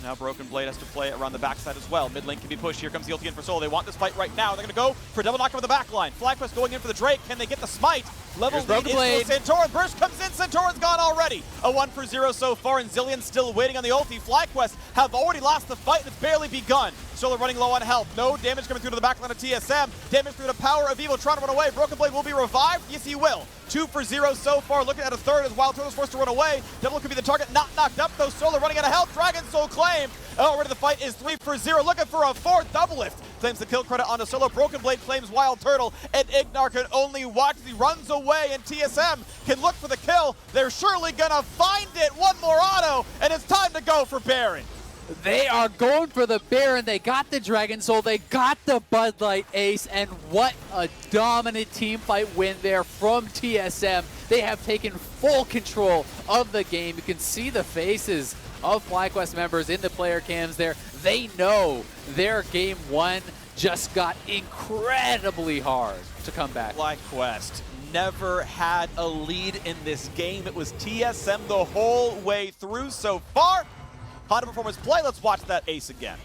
Now Broken Blade has to play around the backside as well. Mid lane can be pushed. Here comes the ulti in for Solo. They want this fight right now. They're going to go for a double knock over the back line. FlyQuest going in for the Drake. Can they get the smite? Level lead is Santorin. Burst comes in. Santorin's gone already. A 1-for-0 so far, and Zilean still waiting on the ulti. FlyQuest have already lost the fight, and it's barely begun. Solo running low on health. No damage coming through to the back line of TSM. Damage through the PowerOfEvil trying to run away. Broken Blade will be revived. Yes, he will. 2-for-0 so far. Looking at a third as WildTurtle is forced to run away. Double could be the target. Not knocked up, though. Solo running out of health. Dragon Soul claim. Already the fight is 3-for-0. Looking for a fourth. Doublelift claims the kill credit onto Solo. Broken Blade claims WildTurtle, and IgNar can only watch as he runs away, and TSM can look for the kill. They're surely gonna find it. One more auto, and it's time to go for Baron. They are going for the Baron. They got the Dragon Soul. They got the Bud Light Ace. And what a dominant team fight win there from TSM. They have taken full control of the game. You can see the faces of FlyQuest members in the player cams there. They know their game one just got incredibly hard to come back. FlyQuest never had a lead in this game. It was TSM the whole way through so far. Hot performance play. Let's watch that ace again.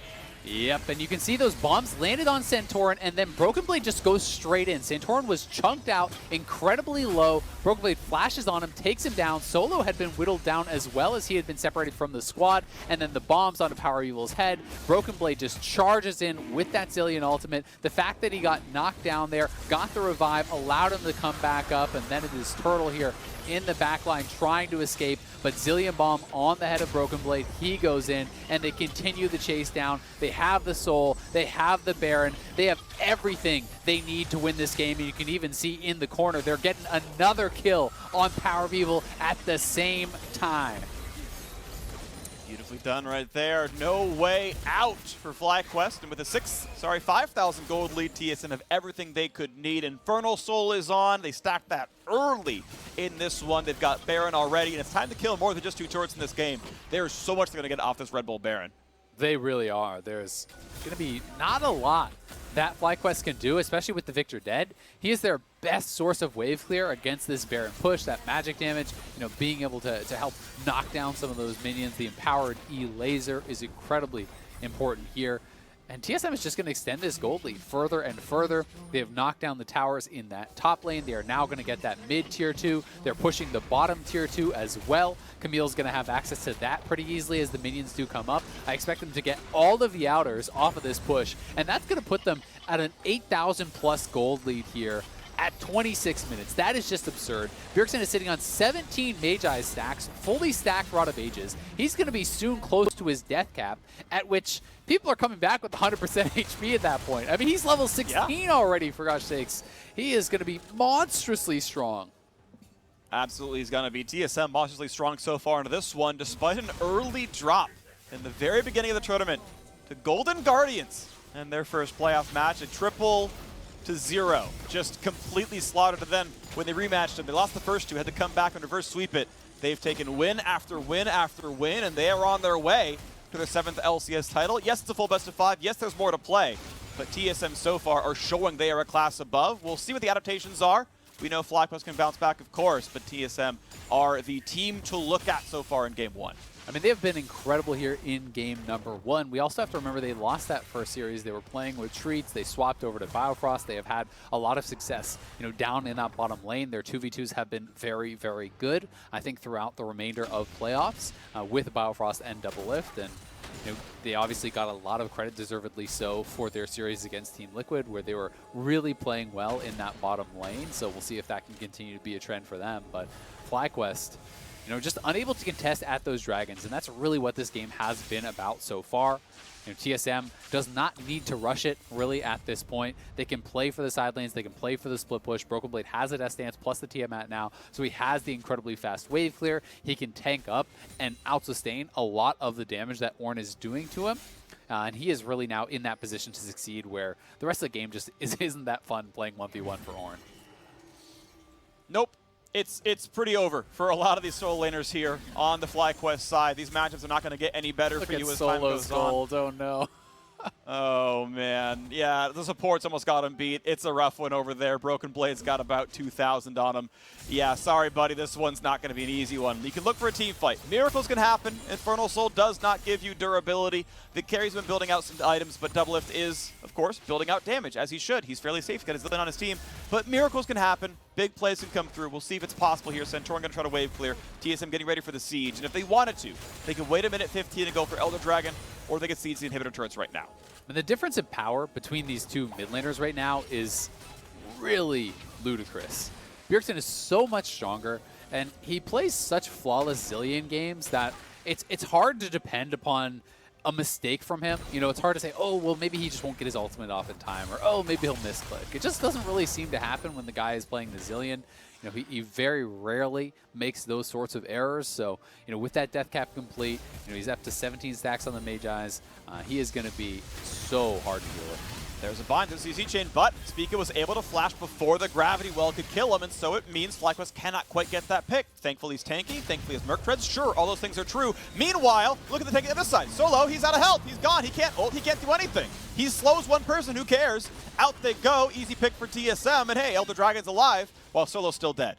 Yep, and you can see those bombs landed on Santorin, and then Broken Blade just goes straight in. Santorin was chunked out incredibly low. Broken Blade flashes on him, takes him down. Solo had been whittled down as well as he had been separated from the squad, and then the bombs onto PowerOfEvil's head. Broken Blade just charges in with that Zilean ultimate. The fact that he got knocked down there, got the revive, allowed him to come back up, and then it is Turtle here in the backline trying to escape, but Zilean bomb on the head of Broken Blade. He goes in, and they continue the chase down. They have the Soul, they have the Baron, they have everything they need to win this game, and you can even see in the corner, they're getting another kill on PowerOfEvil at the same time. Beautifully Nicely done right there. No way out for FlyQuest. And with a 5,000 gold lead, TSM have everything they could need. Infernal Soul is on. They stacked that early in this one. They've got Baron already, and it's time to kill more than just 2 turrets in this game. There's so much they're going to get off this Red Bull Baron. They really are. There's going to be not a lot that FlyQuest can do, especially with the Viktor dead. He is their best source of wave clear against this Baron push, that magic damage, being able to help knock down some of those minions. The empowered E laser is incredibly important here. And TSM is just going to extend this gold lead further and further. They have knocked down the towers in that top lane. They are now going to get that mid tier 2. They're pushing the bottom tier 2 as well. Camille's going to have access to that pretty easily as the minions do come up. I expect them to get all of the outers off of this push, and that's going to put them at an 8,000 plus gold lead here at 26 minutes. That is just absurd. Bjergsen is sitting on 17 Magi stacks, fully stacked Rod of Ages. He's going to be soon close to his death cap, at which people are coming back with 100% HP at that point. I mean, he's level 16 already, for gosh sakes. He is going to be monstrously strong. Absolutely, he's going to be. TSM monstrously strong so far into this one, despite an early drop in the very beginning of the tournament to Golden Guardians and their first playoff match, a 0-0. Just completely slaughtered them when they rematched them. They lost the first 2, had to come back and reverse sweep it. They've taken win after win after win, and they are on their way to their 7th LCS title. Yes, it's a full best of 5. Yes, there's more to play, but TSM so far are showing they are a class above. We'll see what the adaptations are. We know FlyQuest can bounce back, of course, but TSM are the team to look at so far in Game 1. I mean, they have been incredible here in game number 1. We also have to remember they lost that first series. They were playing with Treats. They swapped over to Biofrost. They have had a lot of success, down in that bottom lane. Their 2v2s have been very, very good, I think, throughout the remainder of playoffs with Biofrost and Doublelift. And they obviously got a lot of credit, deservedly so, for their series against Team Liquid, where they were really playing well in that bottom lane. So we'll see if that can continue to be a trend for them. But FlyQuest, just unable to contest at those dragons, and that's really what this game has been about so far. TSM does not need to rush it, really, at this point. They can play for the side lanes. They can play for the split push. Broken Blade has a Death Stance plus the Tiamat now, so he has the incredibly fast wave clear. He can tank up and out-sustain a lot of the damage that Ornn is doing to him. And he is really now in that position to succeed, where the rest of the game just isn't that fun playing 1v1 for Ornn. Nope. It's pretty over for a lot of these solo laners here on the FlyQuest side. These matchups are not going to get any better for you as time goes on. Oh no. Oh man, yeah, the supports almost got him beat. It's a rough one over there. Broken Blade's got about 2,000 on him. Yeah, sorry buddy, this one's not going to be an easy one. You can look for a team fight. Miracles can happen. Infernal Soul does not give you durability. The carry's been building out some items, but Doublelift is, of course, building out damage, as he should. He's fairly safe. He's got his Zilean on his team. But miracles can happen. Big plays can come through. We'll see if it's possible here. Santorin going to try to wave clear. TSM getting ready for the siege. And if they wanted to, they could wait a minute 15 and go for Elder Dragon, or they could siege the inhibitor turrets right now. And the difference in power between these two mid laners right now is really ludicrous. Bjergsen is so much stronger, and he plays such flawless Zilean games that it's hard to depend upon a mistake from him. It's hard to say, oh, well, maybe he just won't get his ultimate off in time, or, oh, maybe he'll misclick. It just doesn't really seem to happen when the guy is playing the Zilean. He very rarely makes those sorts of errors. So, with that death cap complete, he's up to 17 stacks on the Magi's. He is going to be so hard to deal with. There's a bind to the CC chain, but Spica was able to flash before the gravity well could kill him, and so it means FlyQuest cannot quite get that pick. Thankfully, he's tanky. Thankfully, his Merc Treads. Sure, all those things are true. Meanwhile, look at the tank on this side. Solo, he's out of health. He's gone. He can't ult. He can't do anything. He slows one person. Who cares? Out they go. Easy pick for TSM, and hey, Elder Dragon's alive, while Solo's still dead.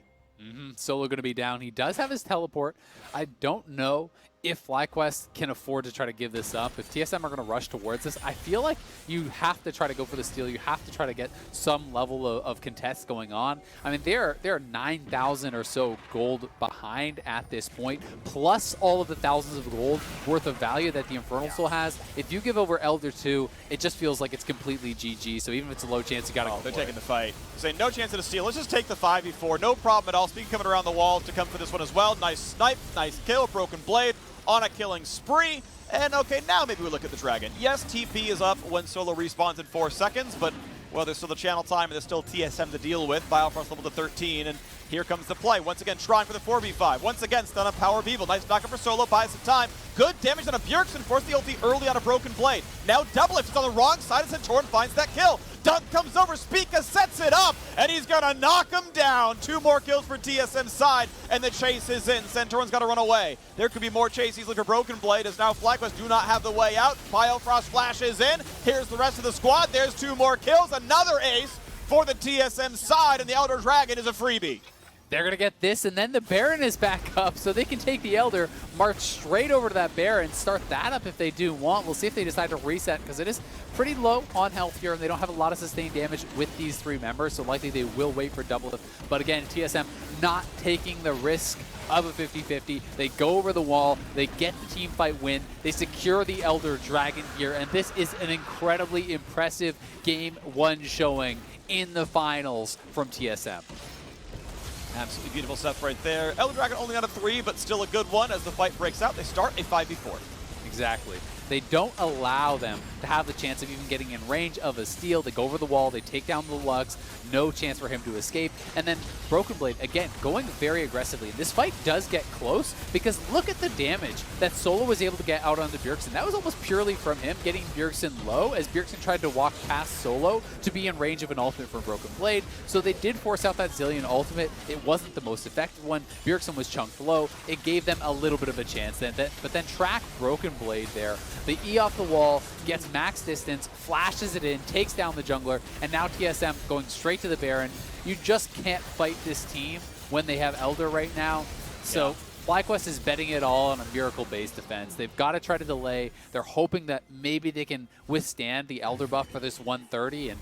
Solo going to be down. He does have his teleport. I don't know if FlyQuest can afford to try to give this up. If TSM are going to rush towards this, I feel like you have to try to go for the steal. You have to try to get some level of contest going on. I mean, they're 9,000 or so gold behind at this point, plus all of the thousands of gold worth of value that the Infernal Soul has. If you give over Elder 2, it just feels like it's completely GG. So even if it's a low chance, you got to go. They're taking the fight. They're saying no chance at a steal. Let's just take the 5v4. No problem at all. Spica coming around the walls to come for this one as well. Nice snipe, nice kill, Broken Blade on a killing spree. And okay, now maybe we look at the Dragon. Yes, TP is up when Solo respawns in 4 seconds, but well, there's still the channel time and there's still TSM to deal with. Biofrost level to 13, and here comes the play. Once again, trying for the 4v5. Once again, stun up PowerOfEvil. Nice knockup for Solo, buys some time. Good damage on a Bjergsen, forced the ulti early on a Broken Blade. Now Doublelift is on the wrong side, and Santorin finds that kill. Dunk comes over, Spica sets it up, and he's gonna knock him down. 2 more kills for TSM's side, and the chase is in. Santorin's gotta run away. There could be more chase easily for Broken Blade, as now FlyQuest do not have the way out. Biofrost flashes in. Here's the rest of the squad. There's 2 more kills. Another ace for the TSM side, and the Elder Dragon is a freebie. They're going to get this, and then the Baron is back up, so they can take the Elder, march straight over to that Baron, start that up if they do want. We'll see if they decide to reset, because it is pretty low on health here, and they don't have a lot of sustained damage with these 3 members, so likely they will wait for Doublelift. But again, TSM not taking the risk of a 50-50. They go over the wall, they get the team fight win, they secure the Elder Dragon here, and this is an incredibly impressive Game 1 showing in the finals from TSM. Absolutely beautiful stuff right there. Elder Dragon only on a 3, but still a good one as the fight breaks out. They start a 5v4. Exactly. They don't allow them to have the chance of even getting in range of a steal. They go over the wall, they take down the Lux, no chance for him to escape. And then Broken Blade, again, going very aggressively. This fight does get close because look at the damage that Solo was able to get out onto Bjergsen. That was almost purely from him getting Bjergsen low as Bjergsen tried to walk past Solo to be in range of an ultimate from Broken Blade. So they did force out that Zilean ultimate. It wasn't the most effective one. Bjergsen was chunked low. It gave them a little bit of a chance. But then track Broken Blade there. The E off the wall, gets max distance, flashes it in, takes down the jungler, and now TSM going straight to the Baron. You just can't fight this team when they have Elder right now. So FlyQuest is betting it all on a Miracle-based defense. They've got to try to delay. They're hoping that maybe they can withstand the Elder buff for this 130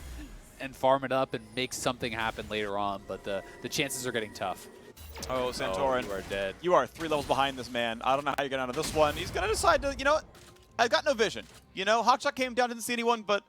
and farm it up and make something happen later on, but the chances are getting tough. Oh, Santorin. You are dead. You are 3 levels behind this man. I don't know how you get out of this one. He's going to decide to, you know what? I've got no vision. You know, Hawkshot came down, didn't see anyone, but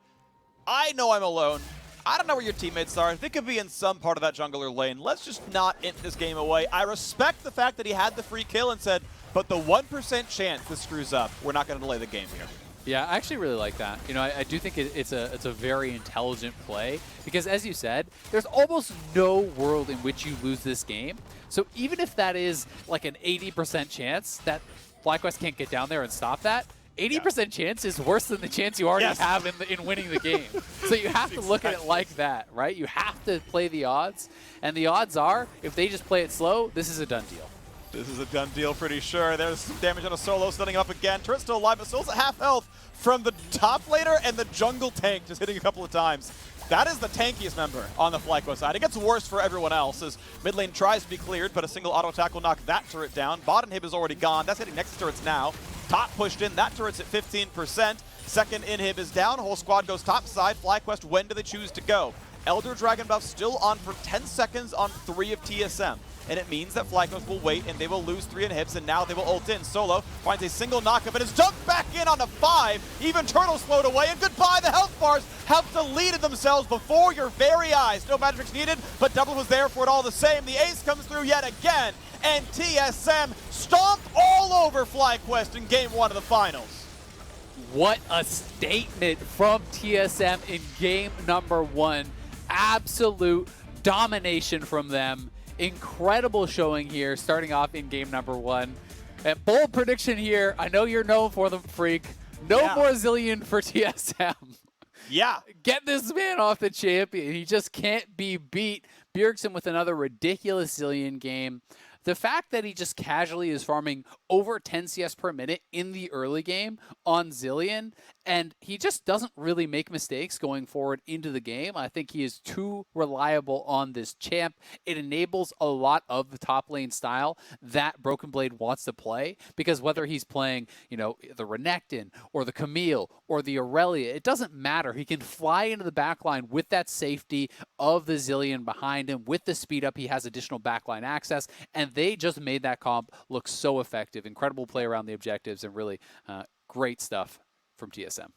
I know I'm alone. I don't know where your teammates are. They could be in some part of that jungler lane. Let's just not end this game away. I respect the fact that he had the free kill and said, but the 1% chance this screws up, we're not going to delay the game here. Yeah, I actually really like that. You know, I do think it's a very intelligent play because, as you said, there's almost no world in which you lose this game. So even if that is like an 80% chance that FlyQuest can't get down there and stop that, 80% chance is worse than the chance you already have in winning the game. So you have to look at it like that, right? You have to play the odds. And the odds are, if they just play it slow, this is a done deal. This is a done deal, pretty sure. There's some damage on a Solo, stunning him up again. Turret's still alive, but Solo's at half health from the top laner and the jungle tank just hitting a couple of times. That is the tankiest member on the FlyQuest side. It gets worse for everyone else as mid lane tries to be cleared, but a single auto attack will knock that turret down. Bot inhib is already gone. That's hitting next to turrets now. Top pushed in. That turret's at 15%. Second inhib is down. Whole squad goes top side. FlyQuest, when do they choose to go? Elder Dragon buff still on for 10 seconds on 3 of TSM. And it means that FlyQuest will wait and they will lose 3 inhibs, and now they will ult in. Solo finds a single knockup and is dunked back in on a 5. Even Turtle's float away, and goodbye. The health bars have deleted themselves before your very eyes. No magic tricks needed, but Double was there for it all the same. The ace comes through yet again, and TSM stomped all over FlyQuest in Game 1 of the finals. What a statement from TSM in game number 1. Absolute domination from them. Incredible showing here, starting off in game number 1. And bold prediction here. I know you're known for them, Freak. No more Zilean for TSM. Yeah. Get this man off the champion. He just can't be beat. Bjergsen with another ridiculous Zilean game. The fact that he just casually is farming over 10 CS per minute in the early game on Zilean, and he just doesn't really make mistakes going forward into the game. I think he is too reliable on this champ. It enables a lot of the top lane style that Broken Blade wants to play, because whether he's playing, you know, the Renekton or the Camille or the Aurelia, it doesn't matter. He can fly into the backline with that safety of the Zilean behind him. With the speed up, he has additional backline access, and they just made that comp look so effective. Incredible play around the objectives, and really great stuff from TSM.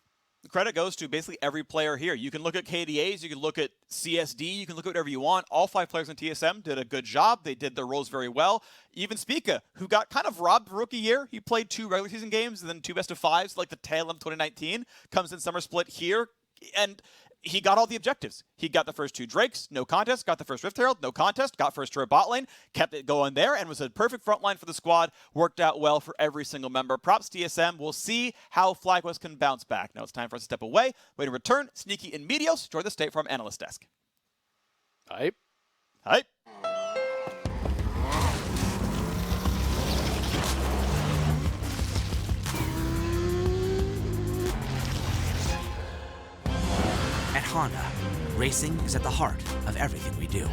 The credit goes to basically every player here. You can look at KDAs, you can look at CSD, you can look at whatever you want. All 5 players in TSM did a good job. They did their roles very well. Even Spica, who got kind of robbed rookie year. He played 2 regular season games and then 2 best of 5s, like the tail of 2019. Comes in summer split here, And he got all the objectives. He got the first 2 Drakes, no contest. Got the first Rift Herald, no contest. Got first turret bot lane, kept it going there, and was a perfect front line for the squad. Worked out well for every single member. Props TSM. We'll see how FlyQuest can bounce back. Now it's time for us to step away. Way to return. Sneaky and Meteos join the State Farm Analyst Desk. Hype. Hype. At Honda, racing is at the heart of everything we do.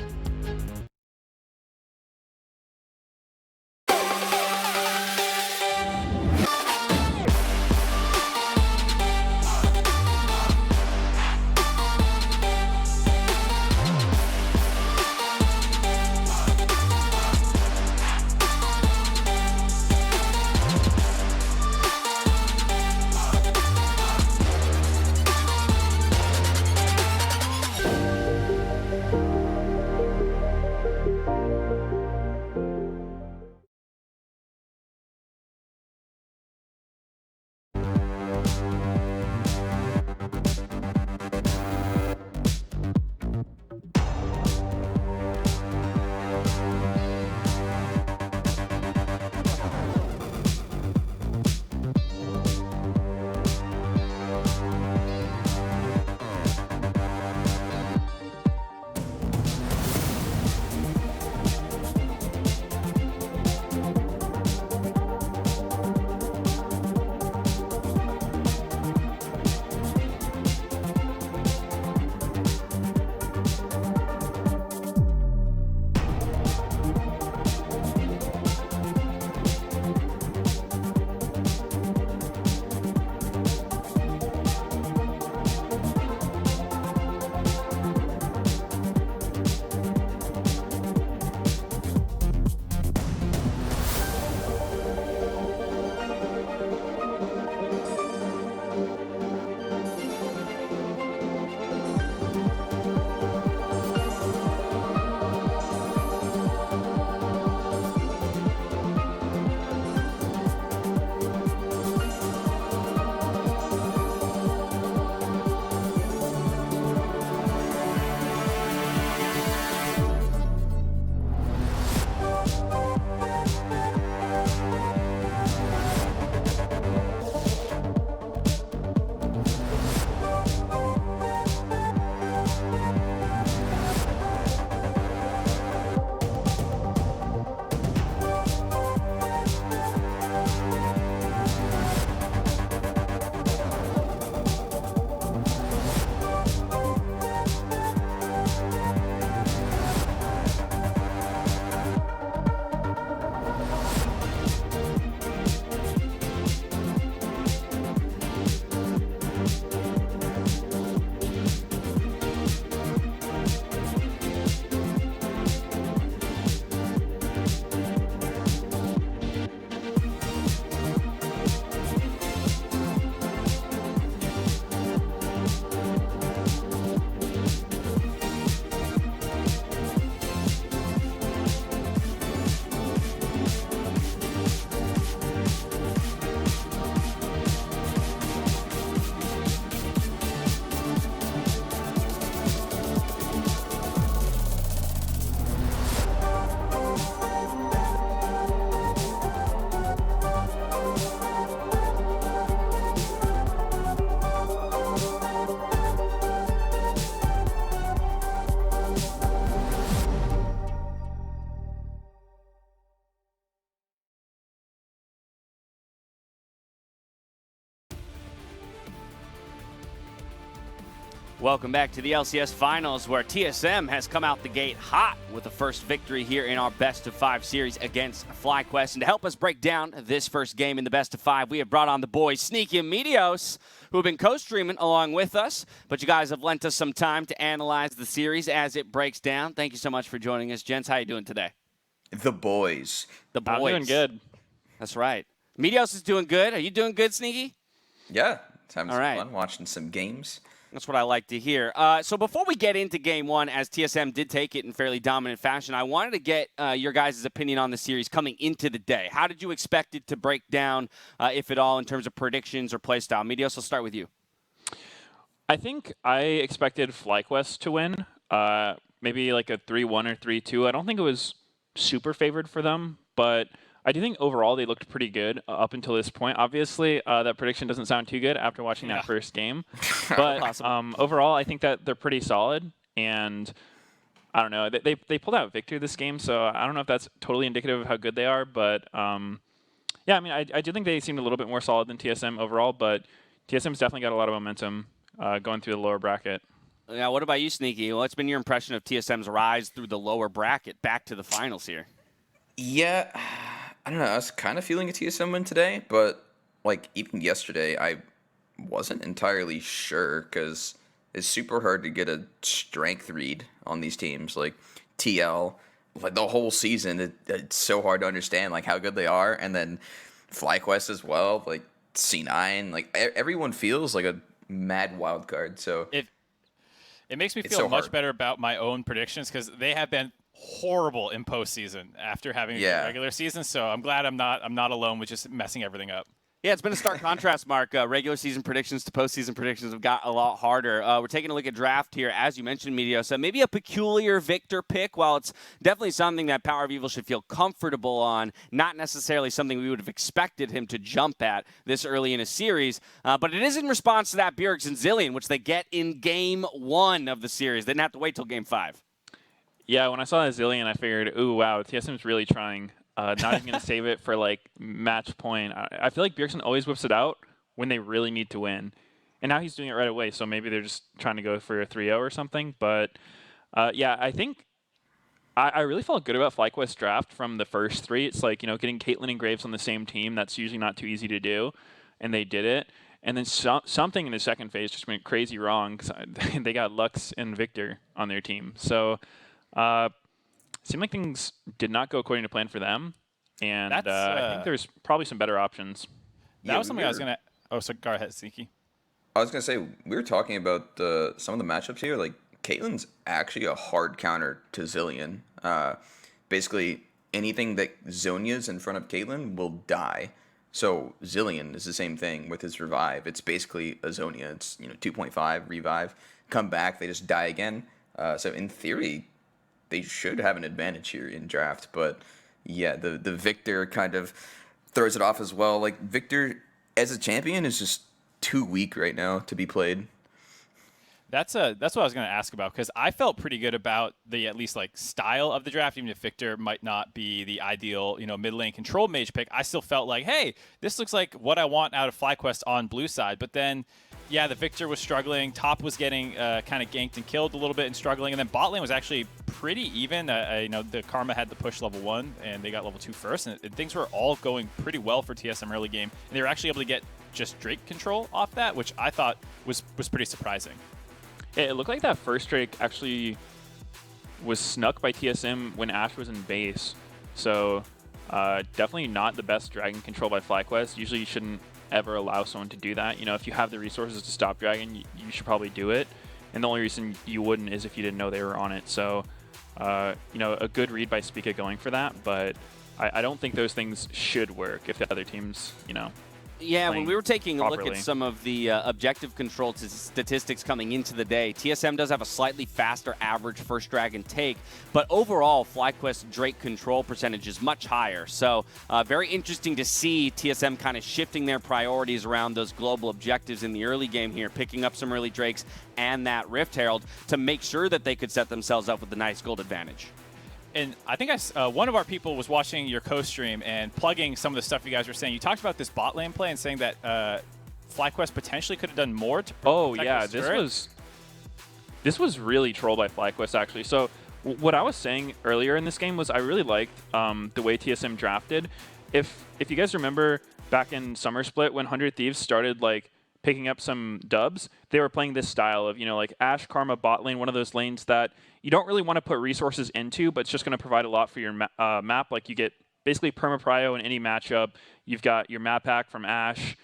Welcome back to the LCS Finals, where TSM has come out the gate hot with the first victory here in our Best of 5 series against FlyQuest. And to help us break down this first game in the Best of 5, we have brought on the boys Sneaky and Meteos, who have been co-streaming along with us. But you guys have lent us some time to analyze the series as it breaks down. Thank you so much for joining us, gents. How you doing today? The boys. The boys. I'm doing good. That's right. Meteos is doing good. Are you doing good, Sneaky? Yeah, having some right. fun watching some games. That's what I like to hear. So before we get into game one, as TSM did take it in fairly dominant fashion, I wanted to get your guys' opinion on the series coming into the day. How did you expect it to break down, if at all, in terms of predictions or play style? Meteos, I'll start with you. I think I expected FlyQuest to win, maybe like a 3-1 or 3-2. I don't think it was super favored for them, but I do think overall they looked pretty good up until this point. Obviously, that prediction doesn't sound too good after watching that first game, but overall I think that they're pretty solid, and I don't know, they pulled out Viktor this game, so I don't know if that's totally indicative of how good they are, but yeah, I mean, I do think they seemed a little bit more solid than TSM overall, but TSM's definitely got a lot of momentum going through the lower bracket. Yeah, what about you, Sneaky? What's been your impression of TSM's rise through the lower bracket back to the finals here? Yeah, I don't know. I was kind of feeling a TSM win today, but like even yesterday, I wasn't entirely sure because it's super hard to get a strength read on these teams. Like TL, like the whole season, it's so hard to understand like how good they are, and then FlyQuest as well, like C9, like everyone feels like a mad wild card. So it makes me feel much better about my own predictions because they have been horrible in postseason after having a regular season. So I'm glad I'm not alone with just messing everything up. Yeah, it's been a stark contrast, Mark. Regular season predictions to postseason predictions have got a lot harder. We're taking a look at draft here, as you mentioned, Mediosa. Maybe a peculiar Viktor pick, while it's definitely something that PowerOfEvil should feel comfortable on, not necessarily something we would have expected him to jump at this early in a series. But it is in response to that Bjergsen Zilean, which they get in Game 1 of the series. They didn't have to wait till Game 5. Yeah, when I saw that Zilean, I figured, ooh, wow, TSM's really trying. Not even going to save it for, like, match point. I feel like Bjergsen always whips it out when they really need to win. And now he's doing it right away, so maybe they're just trying to go for a 3-0 or something. But, yeah, I think I really felt good about FlyQuest draft from the first three. It's like, you know, getting Caitlyn and Graves on the same team, that's usually not too easy to do. And they did it. And then something in the second phase just went crazy wrong because they got Lux and Viktor on their team. So, seemed like things did not go according to plan for them, and I think there's probably some better options. That was something I was going to... Oh, so go ahead, Sneaky. I was going to say, we were talking about some of the matchups here. Like, Caitlyn's actually a hard counter to Zilean. Basically, anything that Zonia's in front of Caitlyn will die. So Zilean is the same thing with his revive. It's basically a Zonia. It's 2.5 revive. Come back, they just die again. So in theory, they should have an advantage here in draft, but yeah, the Viktor kind of throws it off as well. Like, Viktor as a champion is just too weak right now to be played. That's what I was going to ask about, because I felt pretty good about the at least like style of the draft, even if Viktor might not be the ideal mid lane control mage pick. I still felt like, hey, this looks like what I want out of FlyQuest on blue side. But then, yeah, the Viktor was struggling. Top was getting kind of ganked and killed a little bit and struggling. And then bot lane was actually pretty even. The Karma had to push level 1, and they got level 2 first. And things were all going pretty well for TSM early game. And they were actually able to get just Drake control off that, which I thought was pretty surprising. Yeah, it looked like that first Drake actually was snuck by TSM when Ashe was in base. So definitely not the best dragon control by FlyQuest. Usually you shouldn't ever allow someone to do that. If you have the resources to stop dragon, you should probably do it. And the only reason you wouldn't is if you didn't know they were on it. So, a good read by Spica going for that, but I don't think those things should work if the other team's, Yeah, when we were taking a look properly. at some of the objective control statistics coming into the day, TSM does have a slightly faster average first dragon take, but overall, FlyQuest Drake control percentage is much higher. So very interesting to see TSM kind of shifting their priorities around those global objectives in the early game here, picking up some early Drakes and that Rift Herald to make sure that they could set themselves up with a nice gold advantage. And I think one of our people was watching your co-stream and plugging some of the stuff you guys were saying. You talked about this bot lane play and saying that FlyQuest potentially could have done more to protect the turret. This was really trolled by FlyQuest, actually. So what I was saying earlier in this game was I really liked the way TSM drafted. If you guys remember back in Summer Split when 100 Thieves started picking up some dubs, they were playing this style of, Ashe, Karma, bot lane, one of those lanes that you don't really want to put resources into, but it's just going to provide a lot for your map. Like, you get basically perma-prio in any matchup. You've got your map hack from Ashe,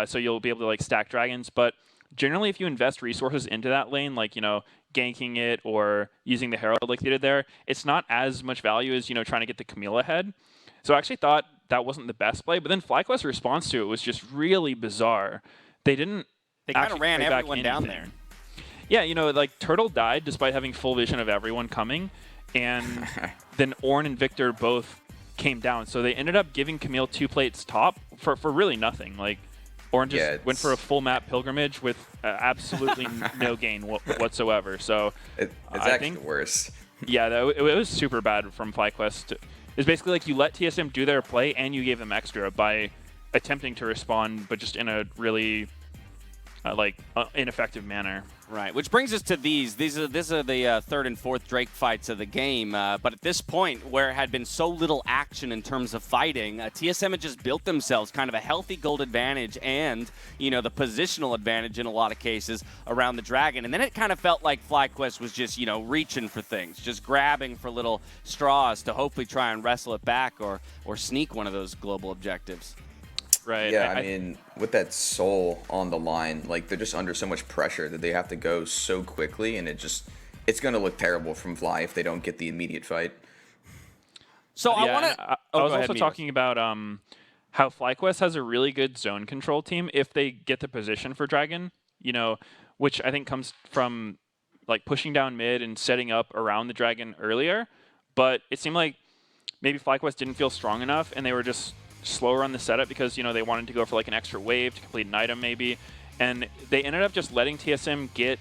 so you'll be able to, stack dragons. But generally, if you invest resources into that lane, ganking it or using the Herald like they did there, it's not as much value as, trying to get the Camille ahead. So I actually thought that wasn't the best play, but then FlyQuest's response to it was just really bizarre. They kind of ran everyone down there. Yeah, you know, like Turtle died despite having full vision of everyone coming, and then Ornn and Viktor both came down. So they ended up giving Camille 2 plates top for really nothing. Like Ornn just went for a full map pilgrimage with absolutely no gain whatsoever. So it's actually worse. Yeah, it was super bad from FlyQuest. It's basically like you let TSM do their play and you gave them extra by attempting to respond, but just in a really ineffective manner. Right, which brings us to these. These are the third and fourth Drake fights of the game. But at this point, where it had been so little action in terms of fighting, TSM had just built themselves kind of a healthy gold advantage and, you know, the positional advantage in a lot of cases around the Dragon. And then it kind of felt like FlyQuest was just, you know, reaching for things, just grabbing for little straws to hopefully try and wrestle it back or sneak one of those global objectives. Right. Yeah, I mean, with that soul on the line, like they're just under so much pressure that they have to go so quickly, and it's going to look terrible from Fly if they don't get the immediate fight. So I was go ahead, also talking about how FlyQuest has a really good zone control team if they get the position for Dragon, you know, which I think comes from like pushing down mid and setting up around the Dragon earlier. But it seemed like maybe FlyQuest didn't feel strong enough, and they were just slower on the setup because, you know, they wanted to go for like an extra wave to complete an item maybe, and they ended up just letting TSM get,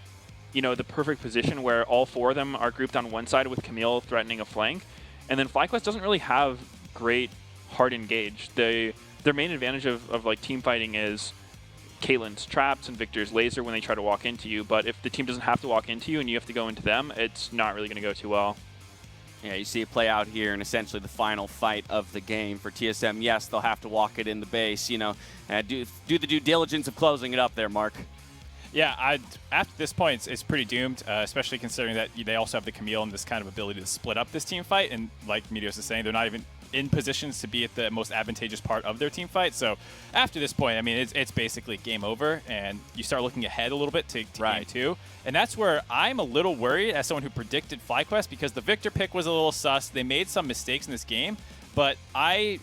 you know, the perfect position where all 4 of them are grouped on one side with Camille threatening a flank, and then FlyQuest doesn't really have great hard engage. Their main advantage of like team fighting is Caitlyn's traps and Viktor's laser when they try to walk into you, but if the team doesn't have to walk into you and you have to go into them, it's not really going to go too well. Yeah, you see it play out here in essentially the final fight of the game for TSM. Yes, they'll have to walk it in the base, you know, do the due diligence of closing it up there, Mark. Yeah, after this point, it's pretty doomed, especially considering that they also have the Camille and this kind of ability to split up this team fight. And like Meteos is saying, they're not even in positions to be at the most advantageous part of their team fight. So after this point, I mean, it's basically game over, and you start looking ahead a little bit to game 2. And that's where I'm a little worried as someone who predicted FlyQuest, because the Viktor pick was a little sus. They made some mistakes in this game, but I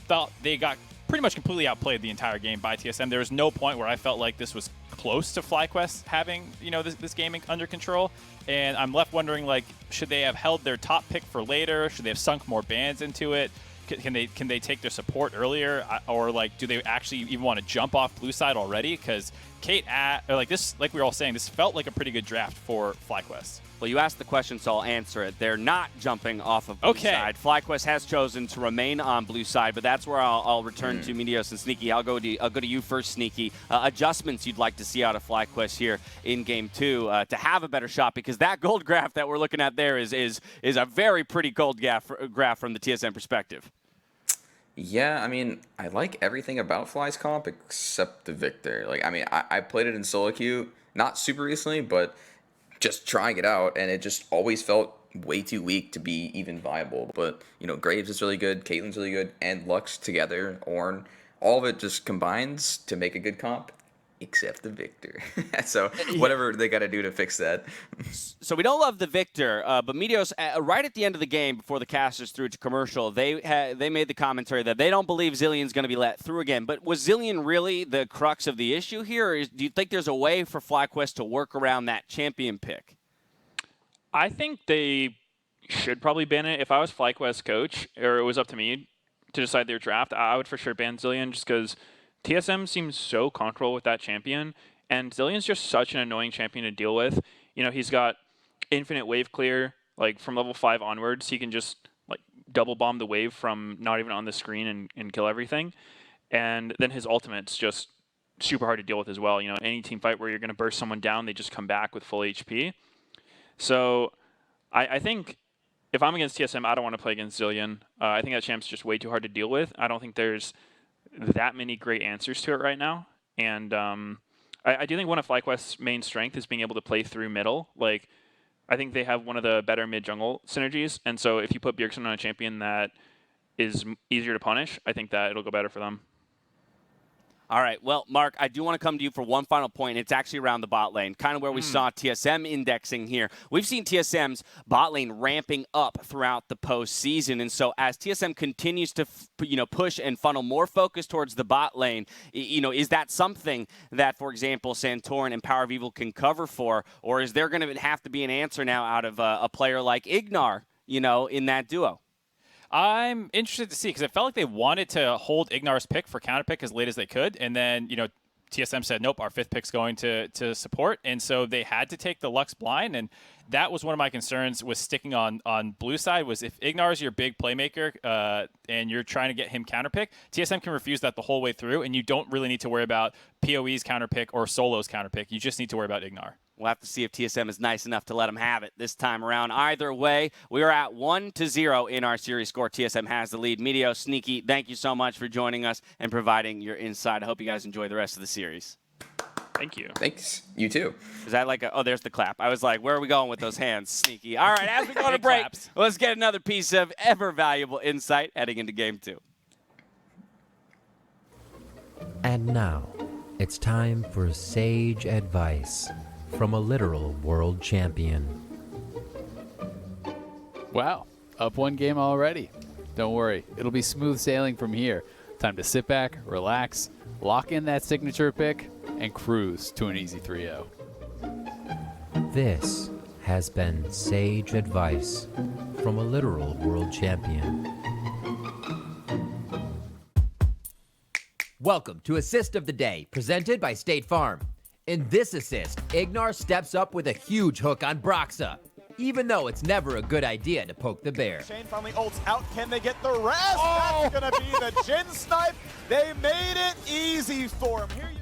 felt they got pretty much completely outplayed the entire game by TSM. There was no point where I felt like this was close to FlyQuest having, you know, this game under control. And I'm left wondering, like, should they have held their top pick for later? Should they have sunk more bands into it? Can they take their support earlier, or like, do they actually even want to jump off blue side already? Because like we were all saying, this felt like a pretty good draft for FlyQuest. Well, you asked the question, so I'll answer it. They're not jumping off of blue side. FlyQuest has chosen to remain on blue side, but that's where I'll return to Meteos and Sneaky. I'll go to you first, Sneaky. Adjustments you'd like to see out of FlyQuest here in Game 2 to have a better shot, because that gold graph that we're looking at there is a very pretty gold graph from the TSM perspective. Yeah, I mean, I like everything about Fly's comp except the Viktor. Like, I mean, I played it in solo queue, not super recently, but just trying it out, and it just always felt way too weak to be even viable. But, you know, Graves is really good, Caitlyn's really good, and Lux together, Ornn, all of it just combines to make a good comp, except the Viktor. So whatever they got to do to fix that. So we don't love the Viktor, but Meteos, right at the end of the game, before the casters threw to commercial, they made the commentary that they don't believe Zilean's going to be let through again. But was Zilean really the crux of the issue here, or do you think there's a way for FlyQuest to work around that champion pick? I think they should probably ban it. If I was FlyQuest coach, or it was up to me to decide their draft, I would for sure ban Zilean, just because TSM seems so comfortable with that champion, and Zilean's just such an annoying champion to deal with. You know, he's got infinite wave clear, like from level 5 onwards. He can just like double bomb the wave from not even on the screen and kill everything. And then his ultimate's just super hard to deal with as well. You know, any team fight where you're going to burst someone down, they just come back with full HP. So I think if I'm against TSM, I don't want to play against Zilean. I think that champ's just way too hard to deal with. I don't think there's that many great answers to it right now. And I do think one of FlyQuest's main strength is being able to play through middle. Like, I think they have one of the better mid-jungle synergies. And so if you put Bjergsen on a champion that is easier to punish, I think that it'll go better for them. All right. Well, Mark, I do want to come to you for one final point. It's actually around the bot lane, kind of where we saw TSM indexing here. We've seen TSM's bot lane ramping up throughout the postseason, and so as TSM continues to, push and funnel more focus towards the bot lane, is that something that, for example, Santorin and PowerOfEvil can cover for, or is there going to have to be an answer now out of a player like IgNar, in that duo? I'm interested to see, because it felt like they wanted to hold IgNar's pick for counterpick as late as they could, and then, TSM said, nope, our 5th pick's going to support, and so they had to take the Lux blind, and that was one of my concerns with sticking on blue side, was if IgNar is your big playmaker and you're trying to get him counterpick, TSM can refuse that the whole way through, and you don't really need to worry about PoE's counterpick or Solo's counterpick. You just need to worry about IgNar. We'll have to see if TSM is nice enough to let them have it this time around. Either way, we are at 1-0 in our series score. TSM has the lead. Meteor, Sneaky, thank you so much for joining us and providing your insight. I hope you guys enjoy the rest of the series. Thank you. Thanks. You too. Is that like oh, there's the clap. I was like, where are we going with those hands? Sneaky. All right, as we go to break, let's get another piece of ever valuable insight heading into game 2. And now, it's time for sage advice from a literal world champion. Wow, up 1 game already. Don't worry, it'll be smooth sailing from here. Time to sit back, relax, lock in that signature pick, and cruise to an easy 3-0. This has been sage advice from a literal world champion. Welcome to Assist of the Day, presented by State Farm. In this assist, IgNar steps up with a huge hook on Broxa, even though it's never a good idea to poke the bear. Shane finally ults out. Can they get the rest? That's going to be the Jin snipe. They made it easy for him. Here you